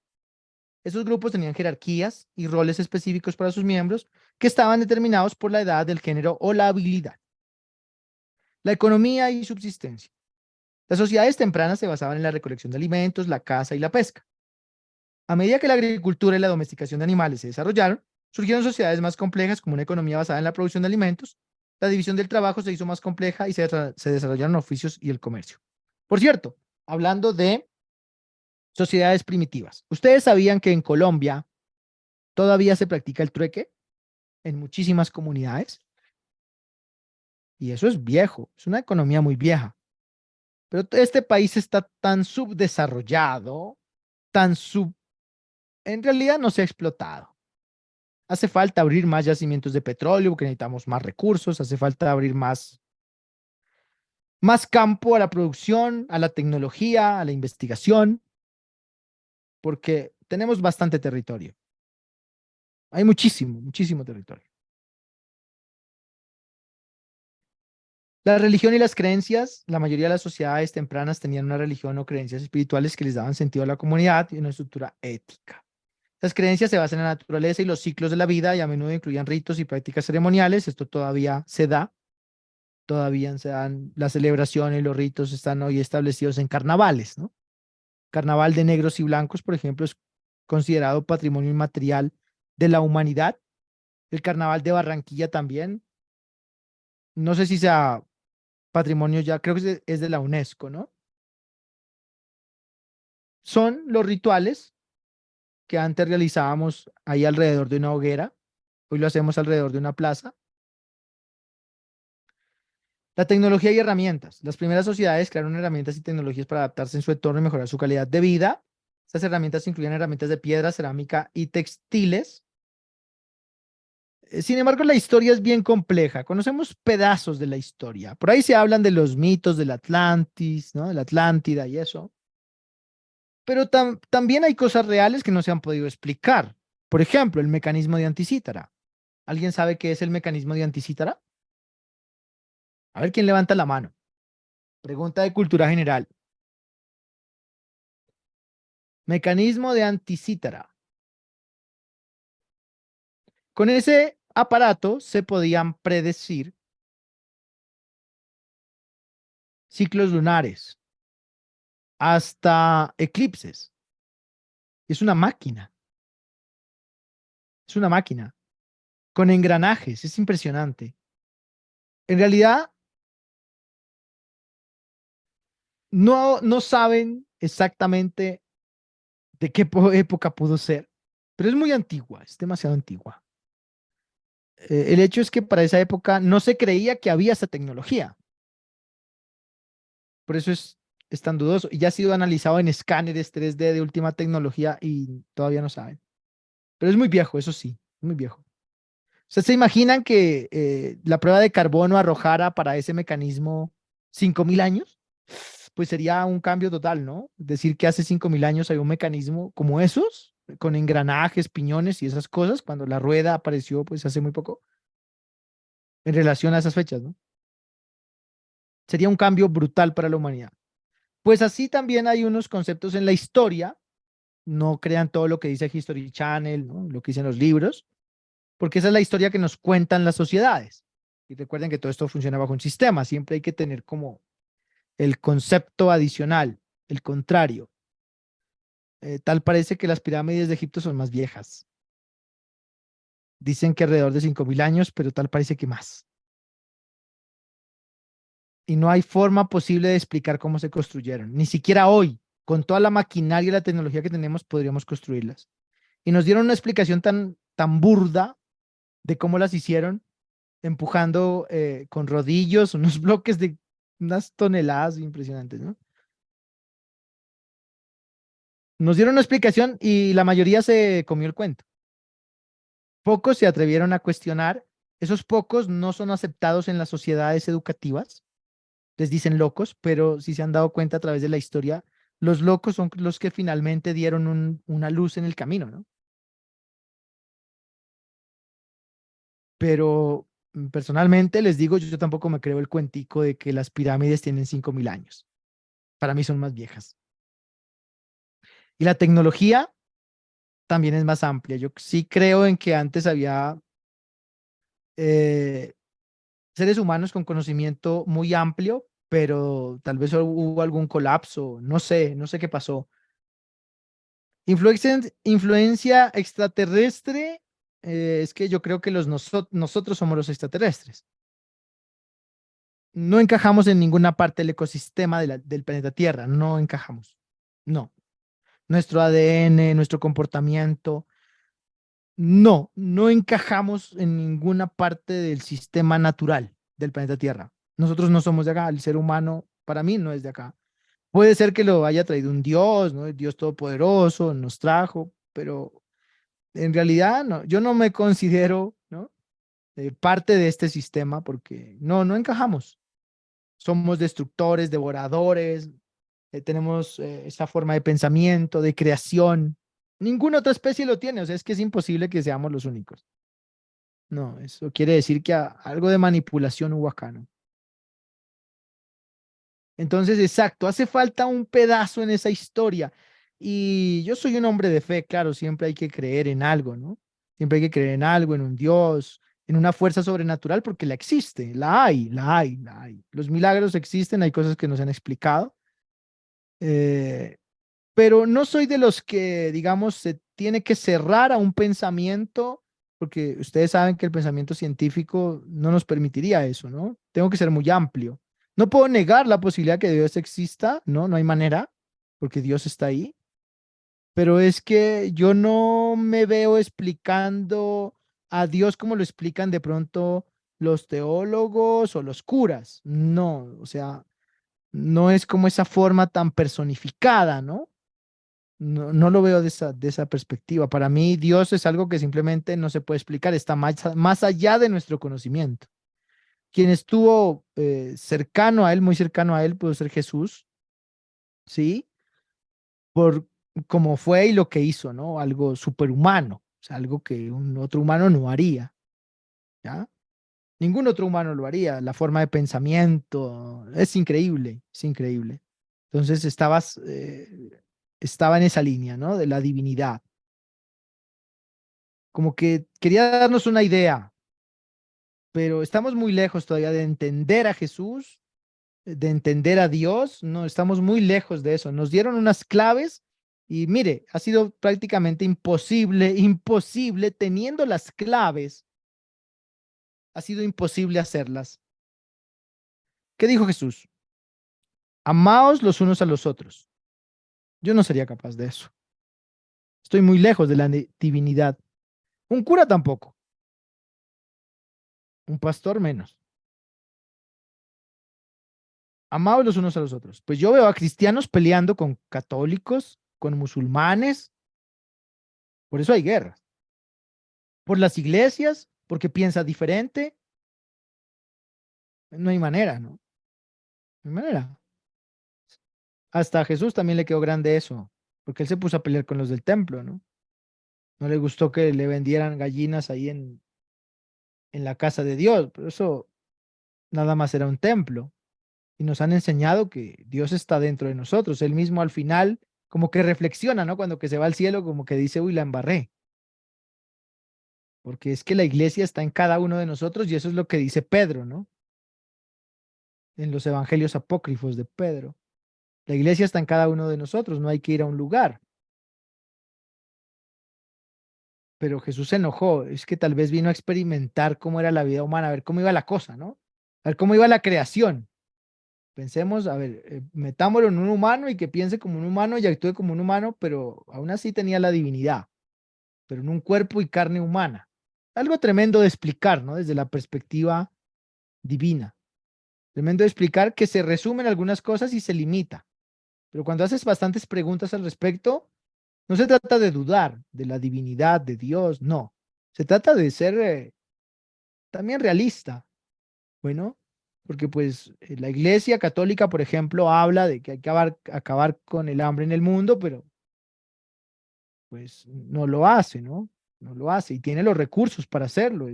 Esos grupos tenían jerarquías y roles específicos para sus miembros que estaban determinados por la edad, el género o la habilidad. La economía y subsistencia. Las sociedades tempranas se basaban en la recolección de alimentos, la caza y la pesca. A medida que la agricultura y la domesticación de animales se desarrollaron, surgieron sociedades más complejas como una economía basada en la producción de alimentos. La división del trabajo se hizo más compleja y se desarrollaron oficios y el comercio. Por cierto, hablando de sociedades primitivas, ¿ustedes sabían que en Colombia todavía se practica el trueque en muchísimas comunidades? Y eso es viejo, es una economía muy vieja. Pero este país está tan subdesarrollado, en realidad no se ha explotado. Hace falta abrir más yacimientos de petróleo porque necesitamos más recursos, hace falta abrir más campo a la producción, a la tecnología, a la investigación, porque tenemos bastante territorio. Hay muchísimo, muchísimo territorio. La religión y las creencias, la mayoría de las sociedades tempranas tenían una religión o creencias espirituales que les daban sentido a la comunidad y una estructura ética. Las creencias se basan en la naturaleza y los ciclos de la vida y a menudo incluían ritos y prácticas ceremoniales. Esto todavía se da, todavía se dan las celebraciones, los ritos están hoy establecidos en carnavales, ¿no? Carnaval de negros y blancos, por ejemplo, es considerado patrimonio inmaterial de la humanidad. El carnaval de Barranquilla también. No sé si sea patrimonio ya, creo que es de la UNESCO, ¿no? Son los rituales que antes realizábamos ahí alrededor de una hoguera. Hoy lo hacemos alrededor de una plaza. La tecnología y herramientas. Las primeras sociedades crearon herramientas y tecnologías para adaptarse en su entorno y mejorar su calidad de vida. Estas herramientas incluían herramientas de piedra, cerámica y textiles. Sin embargo, la historia es bien compleja. Conocemos pedazos de la historia. Por ahí se hablan de los mitos del Atlantis, ¿no? De la Atlántida y eso. Pero también hay cosas reales que no se han podido explicar. Por ejemplo, el mecanismo de Anticítara. ¿Alguien sabe qué es el mecanismo de Anticítara? A ver quién levanta la mano. Pregunta de cultura general. Mecanismo de Anticítara. Con ese aparato se podían predecir ciclos lunares hasta eclipses. Es una máquina. Es una máquina con engranajes. Es impresionante. En realidad, no saben exactamente de qué época pudo ser, pero es muy antigua, es demasiado antigua. El hecho es que para esa época no se creía que había esa tecnología. Por eso es tan dudoso. Y ya ha sido analizado en escáneres 3D de última tecnología y todavía no saben. Pero es muy viejo, eso sí, muy viejo. ¿Ustedes se imaginan que la prueba de carbono arrojara para ese mecanismo 5.000 años? Pues sería un cambio total, ¿no? Decir que hace 5.000 años había un mecanismo como esos, con engranajes, piñones y esas cosas, cuando la rueda apareció pues hace muy poco, en relación a esas fechas, ¿no? Sería un cambio brutal para la humanidad. Pues así también hay unos conceptos en la historia, no crean todo lo que dice History Channel, ¿no? Lo que dicen los libros, porque esa es la historia que nos cuentan las sociedades. Y recuerden que todo esto funciona bajo un sistema, siempre hay que tener como el concepto adicional, el contrario. Tal parece que las pirámides de Egipto son más viejas. Dicen que alrededor de 5.000 años, pero tal parece que más. Y no hay forma posible de explicar cómo se construyeron. Ni siquiera hoy, con toda la maquinaria y la tecnología que tenemos, podríamos construirlas. Y nos dieron una explicación tan burda de cómo las hicieron, empujando con rodillos unos bloques de unas toneladas impresionantes, ¿no? Nos dieron una explicación y la mayoría se comió el cuento. Pocos se atrevieron a cuestionar. Esos pocos no son aceptados en las sociedades educativas. Les dicen locos, pero si se han dado cuenta a través de la historia, los locos son los que finalmente dieron una luz en el camino, ¿no? Pero personalmente les digo, yo tampoco me creo el cuentico de que las pirámides tienen 5.000 años. Para mí son más viejas. Y la tecnología también es más amplia. Yo sí creo en que antes había eh, seres humanos con conocimiento muy amplio, pero tal vez hubo algún colapso, no sé qué pasó. Influencia extraterrestre, es que yo creo que nosotros somos los extraterrestres. No encajamos en ninguna parte del ecosistema del planeta Tierra, no encajamos. No. Nuestro ADN, nuestro comportamiento, no encajamos en ninguna parte del sistema natural del planeta Tierra. Nosotros no somos de acá, el ser humano para mí no es de acá. Puede ser que lo haya traído un Dios, ¿no? El Dios todopoderoso nos trajo, pero en realidad no, yo no me considero, ¿no? Parte de este sistema porque no encajamos. Somos destructores, devoradores, tenemos esa forma de pensamiento, de creación. Ninguna otra especie lo tiene, o sea, es que es imposible que seamos los únicos. No, eso quiere decir que algo de manipulación hubo acá, ¿no? Entonces, exacto, hace falta un pedazo en esa historia. Y yo soy un hombre de fe, claro, siempre hay que creer en algo, ¿no? Siempre hay que creer en algo, en un Dios, en una fuerza sobrenatural, porque la existe, la hay, la hay, la hay. Los milagros existen, hay cosas que nos han explicado, eh, pero no soy de los que, digamos, se tiene que cerrar a un pensamiento, porque ustedes saben que el pensamiento científico no nos permitiría eso, ¿no? Tengo que ser muy amplio. No puedo negar la posibilidad que Dios exista, ¿no? No hay manera, porque Dios está ahí, pero es que yo no me veo explicando a Dios como lo explican de pronto los teólogos o los curas. No, o sea, no es como esa forma tan personificada, ¿no? No lo veo de esa perspectiva. Para mí, Dios es algo que simplemente no se puede explicar, está más allá de nuestro conocimiento. Quien estuvo cercano a él, muy cercano a él, pudo ser Jesús, ¿sí? Por cómo fue y lo que hizo, ¿no? Algo superhumano, o sea, algo que un otro humano no haría, ¿ya? Ningún otro humano lo haría. La forma de pensamiento es increíble, es increíble. Entonces estaba en esa línea, ¿no? De la divinidad. Como que quería darnos una idea, pero estamos muy lejos todavía de entender a Jesús, de entender a Dios, no, estamos muy lejos de eso. Nos dieron unas claves y mire, ha sido prácticamente imposible, imposible, teniendo las claves, ha sido imposible hacerlas. ¿Qué dijo Jesús? Amaos los unos a los otros. Yo no sería capaz de eso. Estoy muy lejos de la divinidad. Un cura tampoco. Un pastor menos. Amados los unos a los otros. Pues yo veo a cristianos peleando con católicos, con musulmanes, por eso hay guerras. Por las iglesias, porque piensa diferente, no hay manera, ¿no? No hay manera. Hasta a Jesús también le quedó grande eso, porque él se puso a pelear con los del templo, ¿no? No le gustó que le vendieran gallinas ahí en la casa de Dios, pero eso nada más era un templo. Y nos han enseñado que Dios está dentro de nosotros. Él mismo al final como que reflexiona, ¿no? Cuando que se va al cielo, como que dice, uy, la embarré. Porque es que la iglesia está en cada uno de nosotros y eso es lo que dice Pedro, ¿no? En los evangelios apócrifos de Pedro. La iglesia está en cada uno de nosotros, no hay que ir a un lugar. Pero Jesús se enojó, es que tal vez vino a experimentar cómo era la vida humana, a ver cómo iba la cosa, ¿no? A ver cómo iba la creación. Pensemos, a ver, metámoslo en un humano y que piense como un humano y actúe como un humano, pero aún así tenía la divinidad, pero en un cuerpo y carne humana. Algo tremendo de explicar, ¿no? Desde la perspectiva divina. Tremendo de explicar que se resumen algunas cosas y se limita. Pero cuando haces bastantes preguntas al respecto, no se trata de dudar de la divinidad de Dios, no. Se trata de ser también realista. Bueno, porque pues la Iglesia Católica, por ejemplo, habla de que hay que acabar con el hambre en el mundo, pero pues no lo hace, ¿no? No lo hace y tiene los recursos para hacerlo,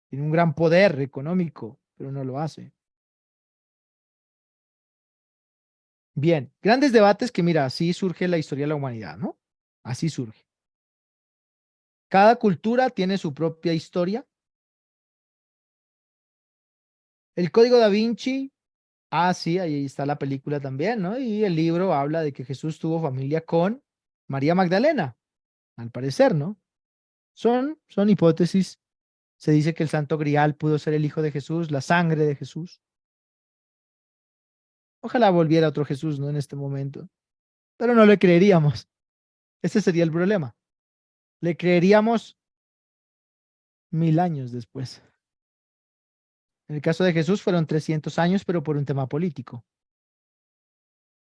tiene un gran poder económico, pero no lo hace. Bien, grandes debates que mira, así surge la historia de la humanidad, ¿no? Así surge. Cada cultura tiene su propia historia. El Código Da Vinci, sí, ahí está la película también, ¿no? Y el libro habla de que Jesús tuvo familia con María Magdalena, al parecer, ¿no? Son hipótesis. Se dice que el Santo Grial pudo ser el hijo de Jesús, la sangre de Jesús. Ojalá volviera otro Jesús, ¿no? En este momento. Pero no le creeríamos. Ese sería el problema. Le creeríamos 1000 años después. En el caso de Jesús fueron 300 años, pero por un tema político.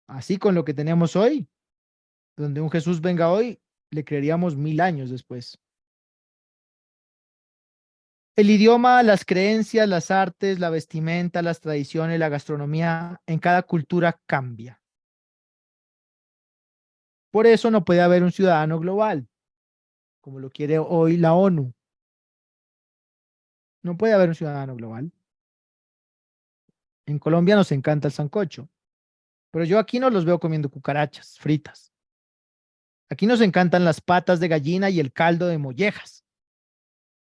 Así con lo que tenemos hoy, donde un Jesús venga hoy, le creeríamos 1000 años después. El idioma, las creencias, las artes, la vestimenta, las tradiciones, la gastronomía, en cada cultura cambia. Por eso no puede haber un ciudadano global, como lo quiere hoy la ONU. No puede haber un ciudadano global. En Colombia nos encanta el sancocho, pero yo aquí no los veo comiendo cucarachas fritas. Aquí nos encantan las patas de gallina y el caldo de mollejas.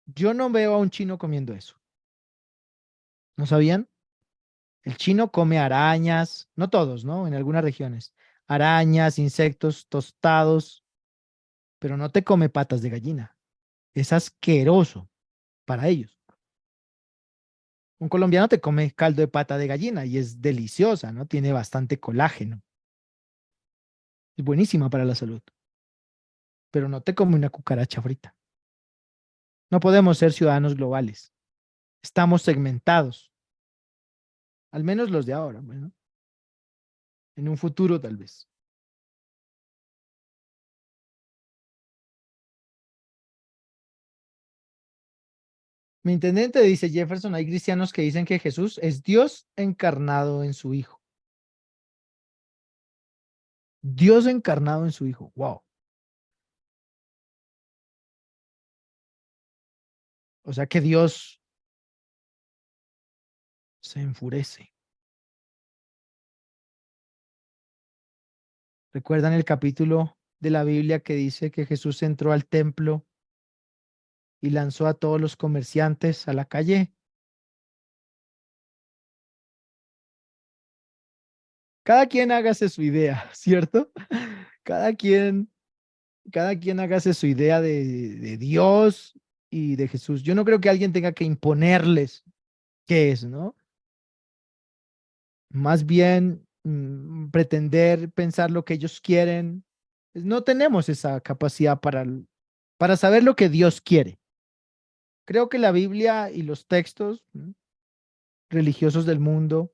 Yo no veo a un chino comiendo eso. ¿No sabían? El chino come arañas, no todos, ¿no? En algunas regiones. Arañas, insectos tostados, pero no te come patas de gallina. Es asqueroso para ellos. Un colombiano te come caldo de pata de gallina y es deliciosa, ¿no? Tiene bastante colágeno. Es buenísima para la salud, pero no te come una cucaracha frita. No podemos ser ciudadanos globales. Estamos segmentados, al menos los de ahora, bueno, en un futuro tal vez. Mi intendente dice, Jefferson, hay cristianos que dicen que Jesús es Dios encarnado en su Hijo. Dios encarnado en su Hijo. Wow. O sea que Dios se enfurece. ¿Recuerdan el capítulo de la Biblia que dice que Jesús entró al templo y lanzó a todos los comerciantes a la calle? Cada quien hágase su idea, ¿cierto? Cada quien, cada quien hágase su idea de Dios y de Jesús. Yo no creo que alguien tenga que imponerles qué es, ¿no? Más bien pretender pensar lo que ellos quieren. No tenemos esa capacidad para saber lo que Dios quiere. Creo que la Biblia y los textos religiosos del mundo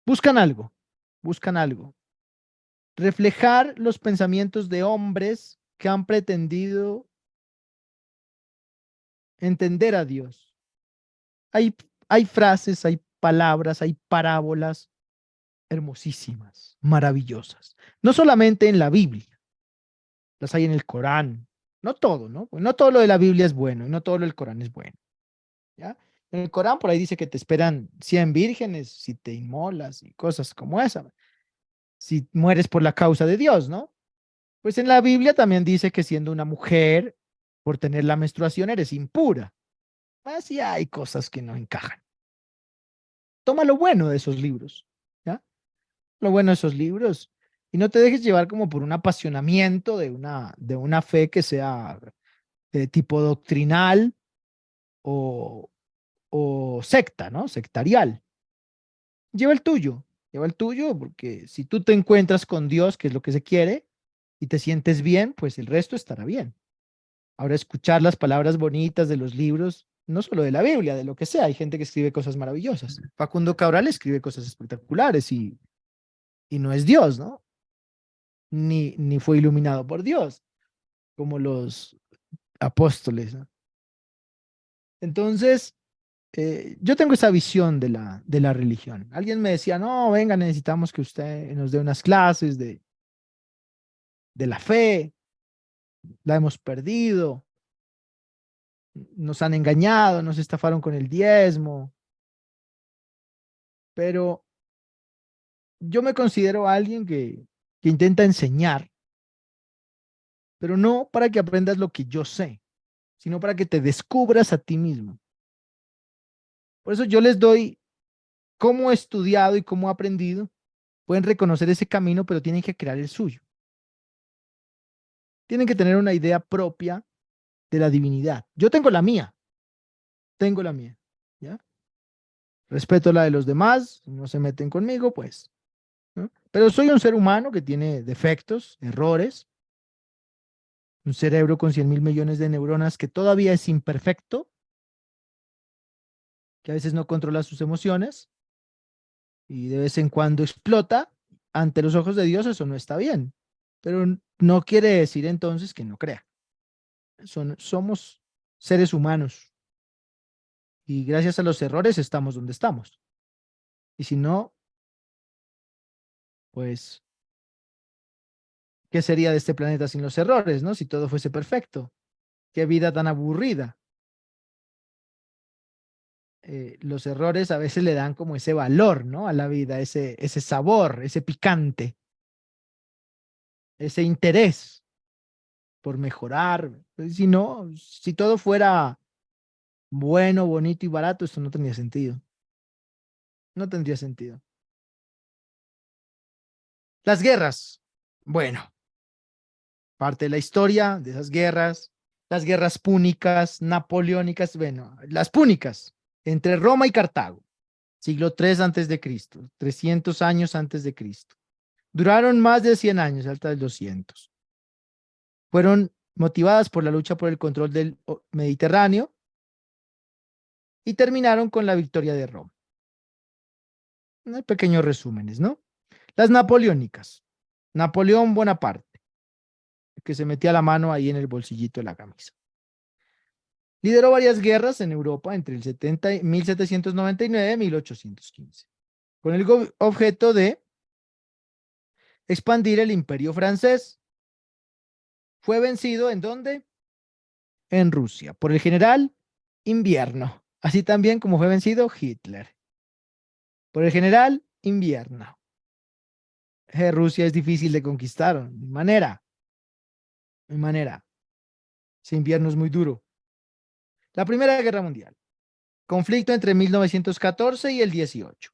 buscan algo, buscan algo. Reflejar los pensamientos de hombres que han pretendido entender a Dios. Hay frases, hay palabras, hay parábolas hermosísimas, maravillosas. No solamente en la Biblia, las hay en el Corán. No todo, ¿no? No todo lo de la Biblia es bueno y no todo lo del Corán es bueno. ¿Ya? En el Corán por ahí dice que te esperan 100 vírgenes si te inmolas y cosas como esa. Si mueres por la causa de Dios, ¿no? Pues en la Biblia también dice que siendo una mujer, por tener la menstruación, eres impura. Así hay cosas que no encajan. Toma lo bueno de esos libros, ¿ya? Lo bueno de esos libros. Y no te dejes llevar como por un apasionamiento de una fe que sea de tipo doctrinal o, o secta, ¿no? Sectarial. Lleva el tuyo, porque si tú te encuentras con Dios, que es lo que se quiere, y te sientes bien, pues el resto estará bien. Ahora escuchar las palabras bonitas de los libros, no solo de la Biblia, de lo que sea, hay gente que escribe cosas maravillosas. Facundo Cabral escribe cosas espectaculares y no es Dios, ¿no? Ni fue iluminado por Dios, como los apóstoles, ¿no? Entonces, yo tengo esa visión de la religión. Alguien me decía, no, venga, necesitamos que usted nos dé unas clases de la fe, la hemos perdido, nos han engañado, nos estafaron con el diezmo, pero yo me considero alguien que intenta enseñar, pero no para que aprendas lo que yo sé, sino para que te descubras a ti mismo. Por eso yo les doy cómo he estudiado y cómo he aprendido. Pueden reconocer ese camino, pero tienen que crear el suyo. Tienen que tener una idea propia de la divinidad. Yo tengo la mía, ¿ya? Respeto la de los demás, no se meten conmigo, pues, ¿no? Pero soy un ser humano que tiene defectos, errores, un cerebro con 100.000 millones de neuronas que todavía es imperfecto, que a veces no controla sus emociones y de vez en cuando explota. Ante los ojos de Dios eso no está bien. pero no quiere decir entonces que no crea. Somos seres humanos y gracias a los errores estamos donde estamos. Y si no, pues, ¿qué sería de este planeta sin los errores, no? Si todo fuese perfecto. Qué vida tan aburrida. Los errores a veces le dan como ese valor, ¿no? A la vida, ese sabor, ese picante, ese interés por mejorar. Pues, si no, si todo fuera bueno, bonito y barato, esto no tendría sentido. No tendría sentido. Las guerras. Bueno, parte de la historia de esas guerras, las guerras púnicas, napoleónicas, bueno, las púnicas, entre Roma y Cartago, siglo III antes de Cristo, 300 años antes de Cristo. Duraron más de 100 años, hasta el 200. Fueron motivadas por la lucha por el control del Mediterráneo y terminaron con la victoria de Roma. Pequeños resúmenes, ¿no? Las napoleónicas. Napoleón Bonaparte, que se metía la mano ahí en el bolsillito de la camisa. Lideró varias guerras en Europa entre el 1799 y 1815, con el objeto de expandir el imperio francés. Fue vencido ¿en dónde? En Rusia, por el general Invierno, así también como fue vencido Hitler. Por el general Invierno. Rusia es difícil de conquistar, de manera. De manera. Ese invierno es muy duro. La Primera Guerra Mundial. Conflicto entre 1914 y el 18.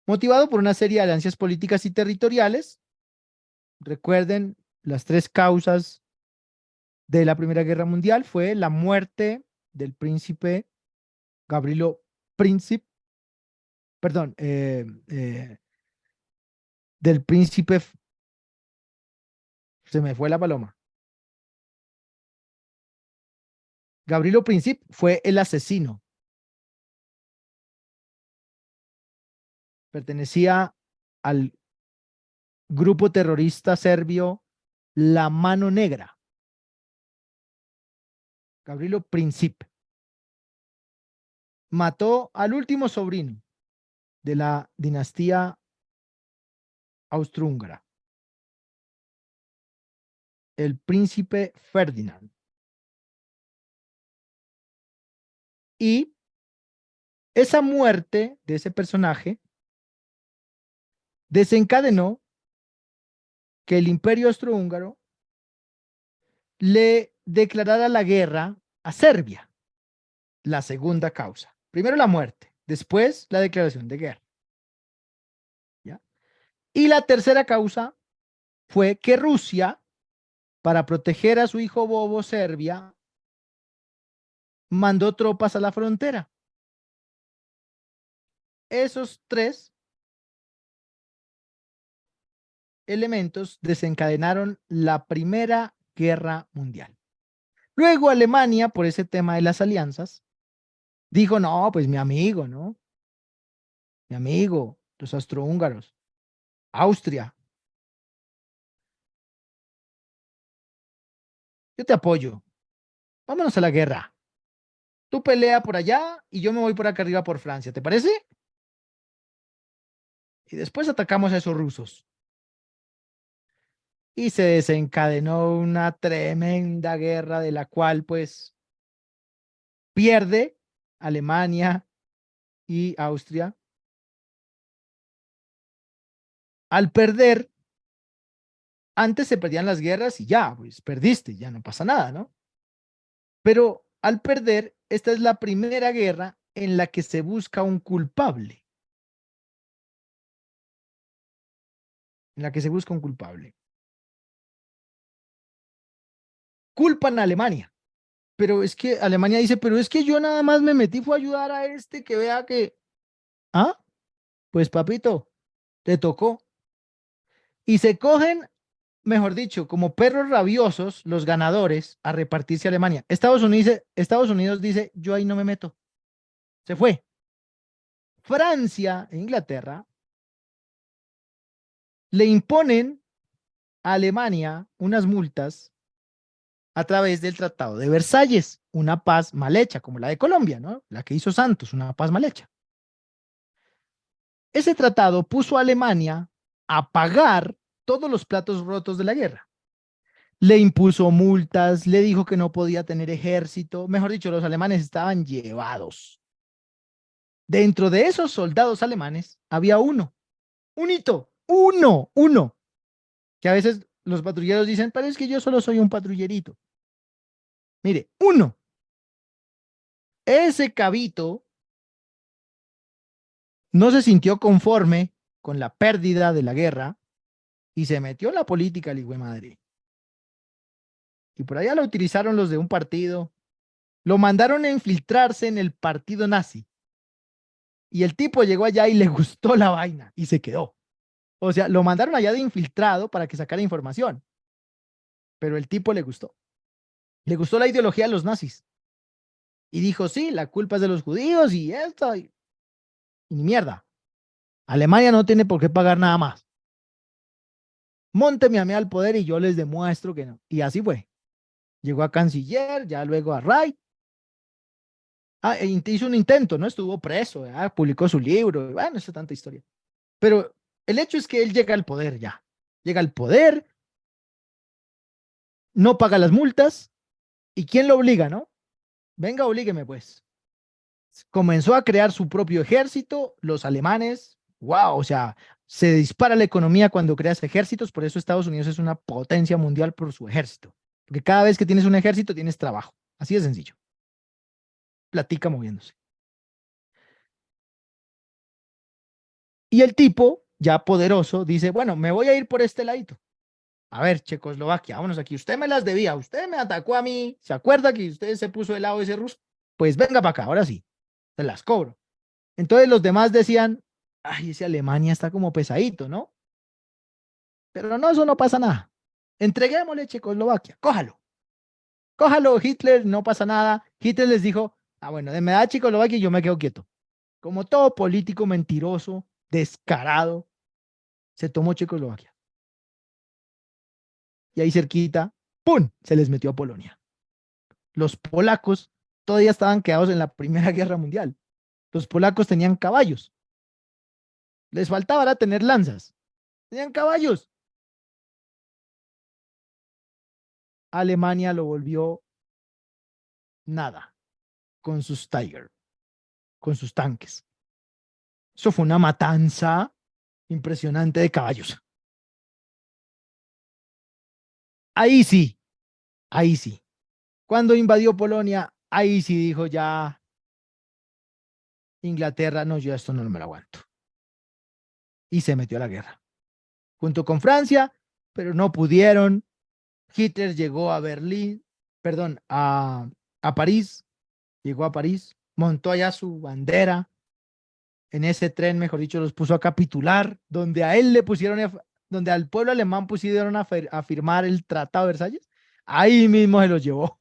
Motivado por una serie de alianzas políticas y territoriales. Recuerden, las tres causas de la Primera Guerra Mundial fue la muerte del príncipe Gavrilo Princip, perdón, del príncipe, se me fue la paloma. Gavrilo Princip fue el asesino. Pertenecía al grupo terrorista serbio La Mano Negra. Gavrilo Princip mató al último sobrino de la dinastía austrohúngara, el príncipe Ferdinand. Y esa muerte de ese personaje desencadenó que el imperio austrohúngaro le declarara la guerra a Serbia, la segunda causa. Primero la muerte, después la declaración de guerra. ¿Ya? Y la tercera causa fue que Rusia, para proteger a su hijo bobo Serbia, mandó tropas a la frontera. Esos tres elementos desencadenaron la Primera Guerra Mundial. Luego Alemania, por ese tema de las alianzas, dijo, no, pues mi amigo, ¿no? Mi amigo, los austrohúngaros, Austria. Yo te apoyo. Vámonos a la guerra. Tú pelea por allá y yo me voy por acá arriba por Francia, ¿te parece? Y después atacamos a esos rusos. Y se desencadenó una tremenda guerra de la cual pues pierde Alemania y Austria. Al perder, antes se perdían las guerras y ya, pues perdiste, ya no pasa nada, ¿no? Pero al perder, esta es la primera guerra en la que se busca un culpable. En la que se busca un culpable. Culpan a Alemania. Pero es que Alemania dice, pero es que yo nada más me metí, fue a ayudar a este que vea que... Ah, pues papito, te tocó. Y se cogen, mejor dicho, como perros rabiosos, los ganadores, a repartirse a Alemania. Estados Unidos dice, yo ahí no me meto. Se fue. Francia e Inglaterra le imponen a Alemania unas multas a través del Tratado de Versalles, una paz mal hecha, como la de Colombia, ¿no? La que hizo Santos, una paz mal hecha. Ese tratado puso a Alemania a pagar todos los platos rotos de la guerra. Le impuso multas, le dijo que no podía tener ejército. Mejor dicho, los alemanes estaban llevados. Dentro de esos soldados alemanes había un hito, uno, que a veces los patrulleros dicen, pero es que yo solo soy un patrullerito. Mire, uno. Ese cabito no se sintió conforme con la pérdida de la guerra y se metió en la política, el hijo de madre. Y por allá lo utilizaron los de un partido, lo mandaron a infiltrarse en el partido nazi. Y el tipo llegó allá y le gustó la vaina y se quedó. O sea, lo mandaron allá de infiltrado para que sacara información. Pero el tipo le gustó. Le gustó la ideología de los nazis. Y dijo, sí, la culpa es de los judíos y esto. Y ni mierda. Alemania no tiene por qué pagar nada más. Mónteme a mí al poder y yo les demuestro que no. Y así fue. Llegó a canciller, ya luego a Reich. Hizo un intento, ¿no? Estuvo preso, publicó su libro. Bueno, eso es tanta historia. Pero el hecho es que él llega al poder ya. Llega al poder, no paga las multas. ¿Y quién lo obliga, no? Venga, oblígueme, pues. Comenzó a crear su propio ejército, los alemanes, wow, o sea, se dispara la economía cuando creas ejércitos, por eso Estados Unidos es una potencia mundial por su ejército, porque cada vez que tienes un ejército tienes trabajo, así de sencillo, platica moviéndose. Y el tipo, ya poderoso, dice, bueno, me voy a ir por este ladito. A ver, Checoslovaquia, vámonos aquí, usted me las debía, usted me atacó a mí, ¿se acuerda que usted se puso del lado de ese ruso? Pues venga para acá, ahora sí, se las cobro. Entonces los demás decían, ay, ese Alemania está como pesadito, ¿no? Pero no, eso no pasa nada. Entreguémosle Checoslovaquia, cójalo. Cójalo, Hitler, no pasa nada. Hitler les dijo, bueno, me da Checoslovaquia y yo me quedo quieto. Como todo político mentiroso, descarado, se tomó Checoslovaquia. Y ahí cerquita, ¡pum!, se les metió a Polonia. Los polacos todavía estaban quedados en la Primera Guerra Mundial. Los polacos tenían caballos. Les faltaba era tener lanzas. Tenían caballos. Alemania lo volvió nada con sus Tiger, con sus tanques. Eso fue una matanza impresionante de caballos. Ahí sí, ahí sí. Cuando invadió Polonia, ahí sí dijo ya Inglaterra, no, yo esto no me lo aguanto. Y se metió a la guerra. Junto con Francia, pero no pudieron. Hitler llegó a Berlín, perdón, a París, llegó a París, montó allá su bandera. En ese tren, mejor dicho, los puso a capitular, donde a él le pusieron, donde al pueblo alemán pusieron a firmar el Tratado de Versalles. Ahí mismo se los llevó.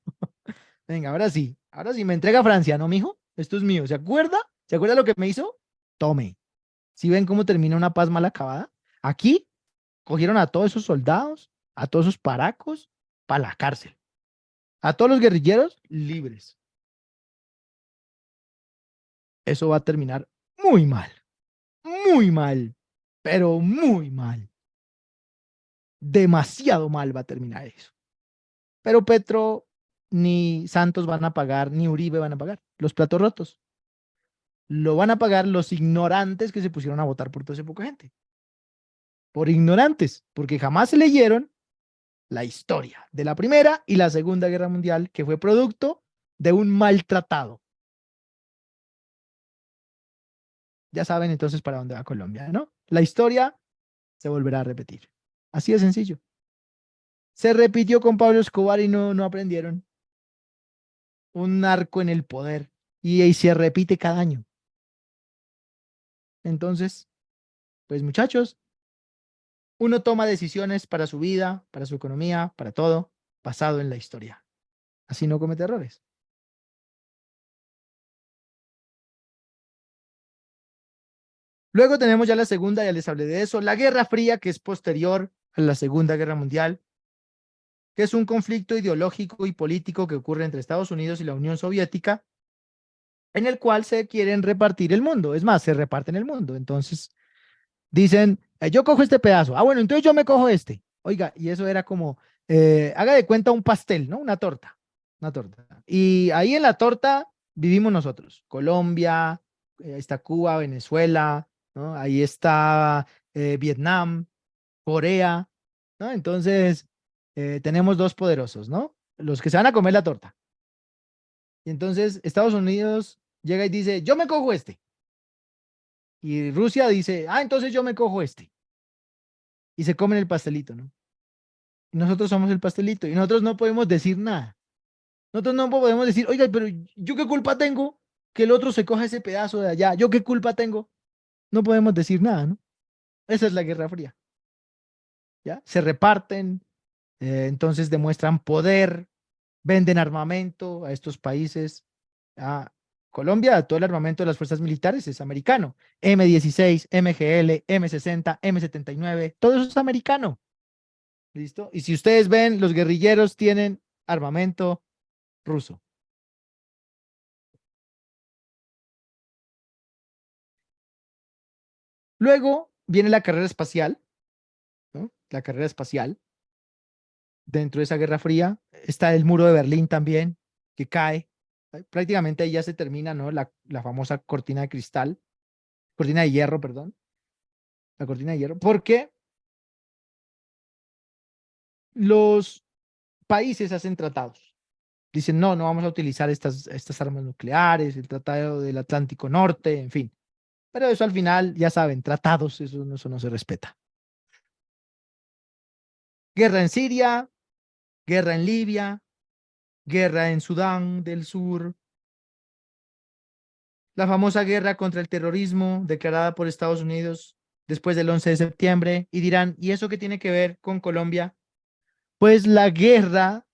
Venga, ahora sí, me entrega Francia, ¿no, mijo? Esto es mío. ¿Se acuerda? ¿Se acuerda lo que me hizo? Tome. ¿Sí ven cómo termina una paz mal acabada? Aquí cogieron a todos esos soldados, a todos esos paracos, para la cárcel. A todos los guerrilleros, libres. Eso va a terminar muy mal, pero muy mal. Demasiado mal va a terminar eso. Pero Petro ni Santos van a pagar, ni Uribe van a pagar los platos rotos. Lo van a pagar los ignorantes que se pusieron a votar por toda esa poca gente. Por ignorantes, porque jamás se leyeron la historia de la Primera y la Segunda Guerra Mundial, que fue producto de un maltratado. Ya saben entonces para dónde va Colombia, ¿no? La historia se volverá a repetir. Así de sencillo. Se repitió con Pablo Escobar y no aprendieron. Un narco en el poder. Y se repite cada año. Entonces, pues muchachos, uno toma decisiones para su vida, para su economía, para todo, basado en la historia. Así no comete errores. Luego tenemos ya la segunda, ya les hablé de eso, la Guerra Fría, que es posterior a la Segunda Guerra Mundial, que es un conflicto ideológico y político que ocurre entre Estados Unidos y la Unión Soviética, en el cual se quieren repartir el mundo. Es más, se reparten el mundo. Entonces dicen, yo cojo este pedazo. Ah, bueno, entonces yo me cojo este. Oiga, y eso era como, haga de cuenta un pastel, ¿no? Una torta, una torta. Y ahí en la torta vivimos nosotros, Colombia, ahí está Cuba, Venezuela, ¿no? Ahí está Vietnam, Corea, ¿no? Entonces, tenemos dos poderosos, ¿no? Los que se van a comer la torta. Y entonces Estados Unidos llega y dice, yo me cojo este. Y Rusia dice, ah, entonces yo me cojo este. Y se comen el pastelito, ¿no? Y nosotros somos el pastelito y nosotros no podemos decir nada. Nosotros no podemos decir, oiga, pero ¿yo qué culpa tengo que el otro se coja ese pedazo de allá? ¿Yo qué culpa tengo? No podemos decir nada, ¿no? Esa es la Guerra Fría, ¿ya? Se reparten, entonces demuestran poder, venden armamento a estos países. A Colombia, todo el armamento de las fuerzas militares es americano. M16, MGL, M60, M79, todo eso es americano. ¿Listo? Y si ustedes ven, los guerrilleros tienen armamento ruso. Luego viene la carrera espacial, ¿no? La carrera espacial. Dentro de esa Guerra Fría está el muro de Berlín también, que cae. Prácticamente ahí ya se termina, ¿no? La famosa cortina de cristal, cortina de hierro, perdón. La cortina de hierro. Porque los países hacen tratados. Dicen, no, no vamos a utilizar estas armas nucleares, el Tratado del Atlántico Norte, en fin. Pero eso al final, ya saben, tratados, eso no se respeta. Guerra en Siria, guerra en Libia, guerra en Sudán del Sur, la famosa guerra contra el terrorismo declarada por Estados Unidos después del 11 de septiembre, y dirán, ¿y eso qué tiene que ver con Colombia? Pues la guerra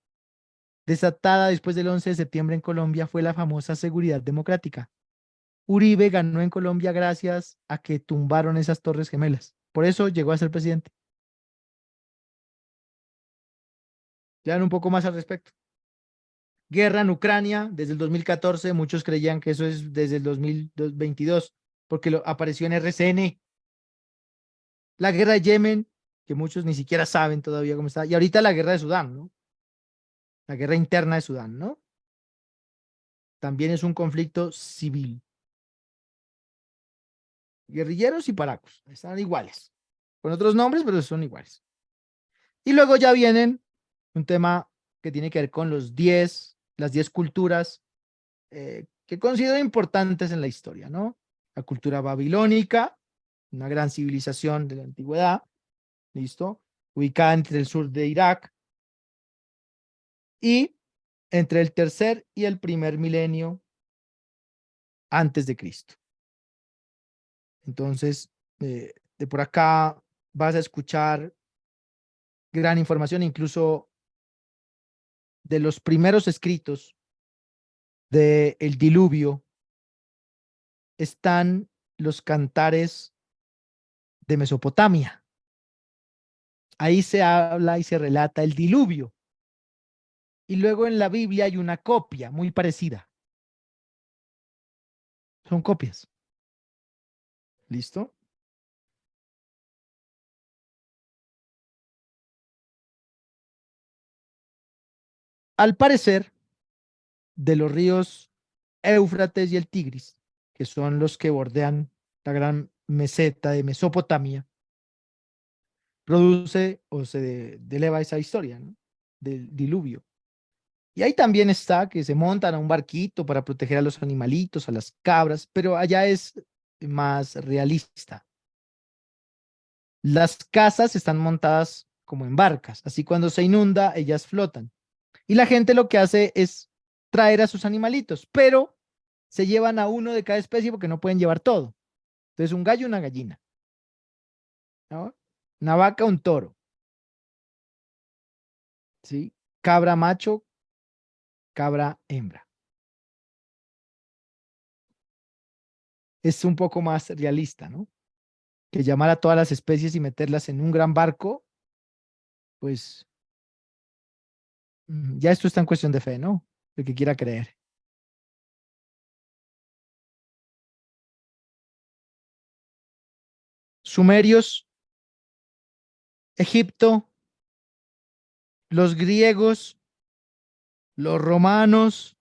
desatada después del 11 de septiembre en Colombia fue la famosa seguridad democrática. Uribe ganó en Colombia gracias a que tumbaron esas torres gemelas. Por eso llegó a ser presidente. Ya un poco más al respecto. Guerra en Ucrania desde el 2014. Muchos creían que eso es desde el 2022 porque apareció en RCN. La guerra de Yemen, que muchos ni siquiera saben todavía cómo está. Y ahorita la guerra de Sudán, ¿no? La guerra interna de Sudán, ¿no? También es un conflicto civil. Guerrilleros y paracos, están iguales. Con otros nombres, pero son iguales. Y luego ya vienen un tema que tiene que ver con las 10 culturas que considero importantes en la historia, ¿no? La cultura babilónica, una gran civilización de la antigüedad, ¿listo? Ubicada entre el sur de Irak y entre el tercer y el primer milenio antes de Cristo. Entonces, de por acá vas a escuchar gran información, incluso de los primeros escritos del diluvio están los cantares de Mesopotamia. Ahí se habla y se relata el diluvio. Y luego en la Biblia hay una copia muy parecida. Son copias. ¿Listo? Al parecer, de los ríos Éufrates y el Tigris, que son los que bordean la gran meseta de Mesopotamia, produce o se eleva esa historia, ¿no? Del diluvio. Y ahí también está que se montan a un barquito para proteger a los animalitos, a las cabras, pero allá es más realista. Las casas están montadas como en barcas, así cuando se inunda, ellas flotan. Y la gente lo que hace es traer a sus animalitos, pero se llevan a uno de cada especie porque no pueden llevar todo. Entonces, un gallo y una gallina, ¿no? Una vaca, un toro, ¿sí? Cabra macho, cabra hembra. Es un poco más realista, ¿no? Que llamar a todas las especies y meterlas en un gran barco pues ya esto está en cuestión de fe, ¿no? El que quiera creer. Sumerios, Egipto, los griegos, los romanos,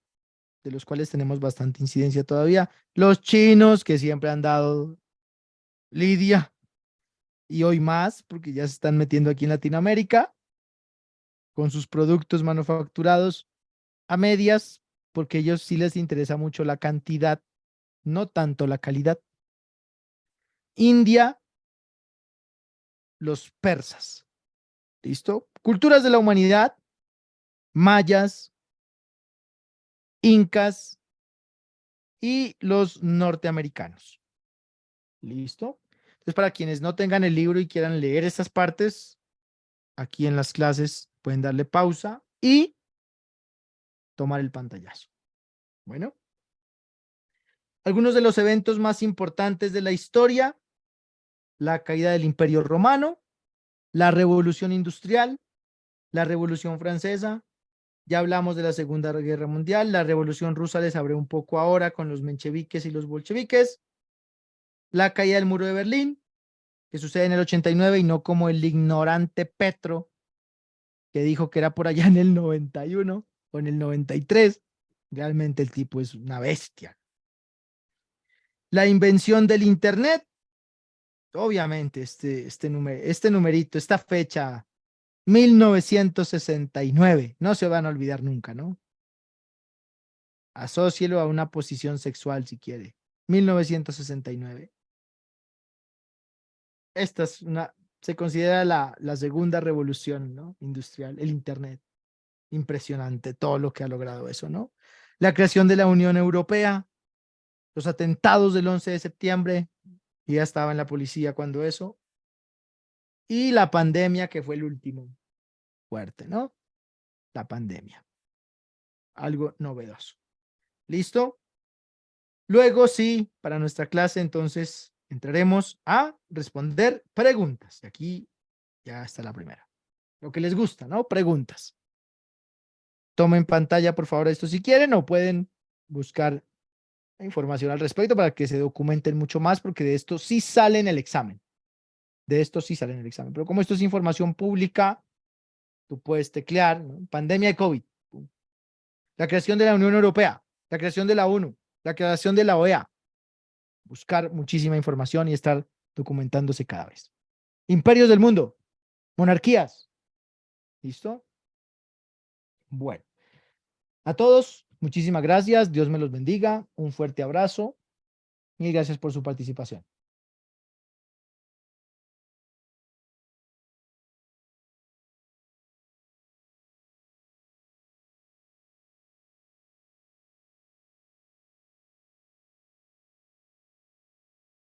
de los cuales tenemos bastante incidencia todavía, los chinos, que siempre han dado lidia, y hoy más, porque ya se están metiendo aquí en Latinoamérica con sus productos manufacturados a medias, porque a ellos sí les interesa mucho la cantidad, no tanto la calidad. India, los persas. ¿Listo? Culturas de la humanidad, mayas, incas y los norteamericanos. ¿Listo? Entonces, para quienes no tengan el libro y quieran leer estas partes, aquí en las clases pueden darle pausa y tomar el pantallazo. Bueno, algunos de los eventos más importantes de la historia: la caída del Imperio Romano, la Revolución Industrial, la Revolución Francesa, ya hablamos de la Segunda Guerra Mundial, la Revolución Rusa les hablé un poco ahora con los mencheviques y los bolcheviques, la caída del Muro de Berlín, que sucede en el 89 y no como el ignorante Petro, que dijo que era por allá en el 91 o en el 93. Realmente el tipo es una bestia. La invención del Internet, obviamente este numerito, esta fecha, 1969, no se van a olvidar nunca, ¿no? Asócielo a una posición sexual si quiere. 1969. Esta es se considera la segunda revolución, ¿no? Industrial, el Internet. Impresionante todo lo que ha logrado eso, ¿no? La creación de la Unión Europea, los atentados del 11 de septiembre, y ya estaba en la policía cuando eso, y la pandemia, que fue el último fuerte, ¿no? La pandemia. Algo novedoso. ¿Listo? Luego sí, para nuestra clase, entonces entraremos a responder preguntas. Y aquí ya está la primera. Lo que les gusta, ¿no? Preguntas. Tomen pantalla, por favor, esto si quieren, o pueden buscar información al respecto para que se documenten mucho más, porque de esto sí sale en el examen. De esto sí sale en el examen. Pero como esto es información pública, tú puedes teclear, ¿no? Pandemia de COVID, la creación de la Unión Europea, la creación de la ONU, la creación de la OEA. Buscar muchísima información y estar documentándose cada vez. Imperios del mundo, monarquías. ¿Listo? Bueno, a todos, muchísimas gracias. Dios me los bendiga. Un fuerte abrazo y gracias por su participación.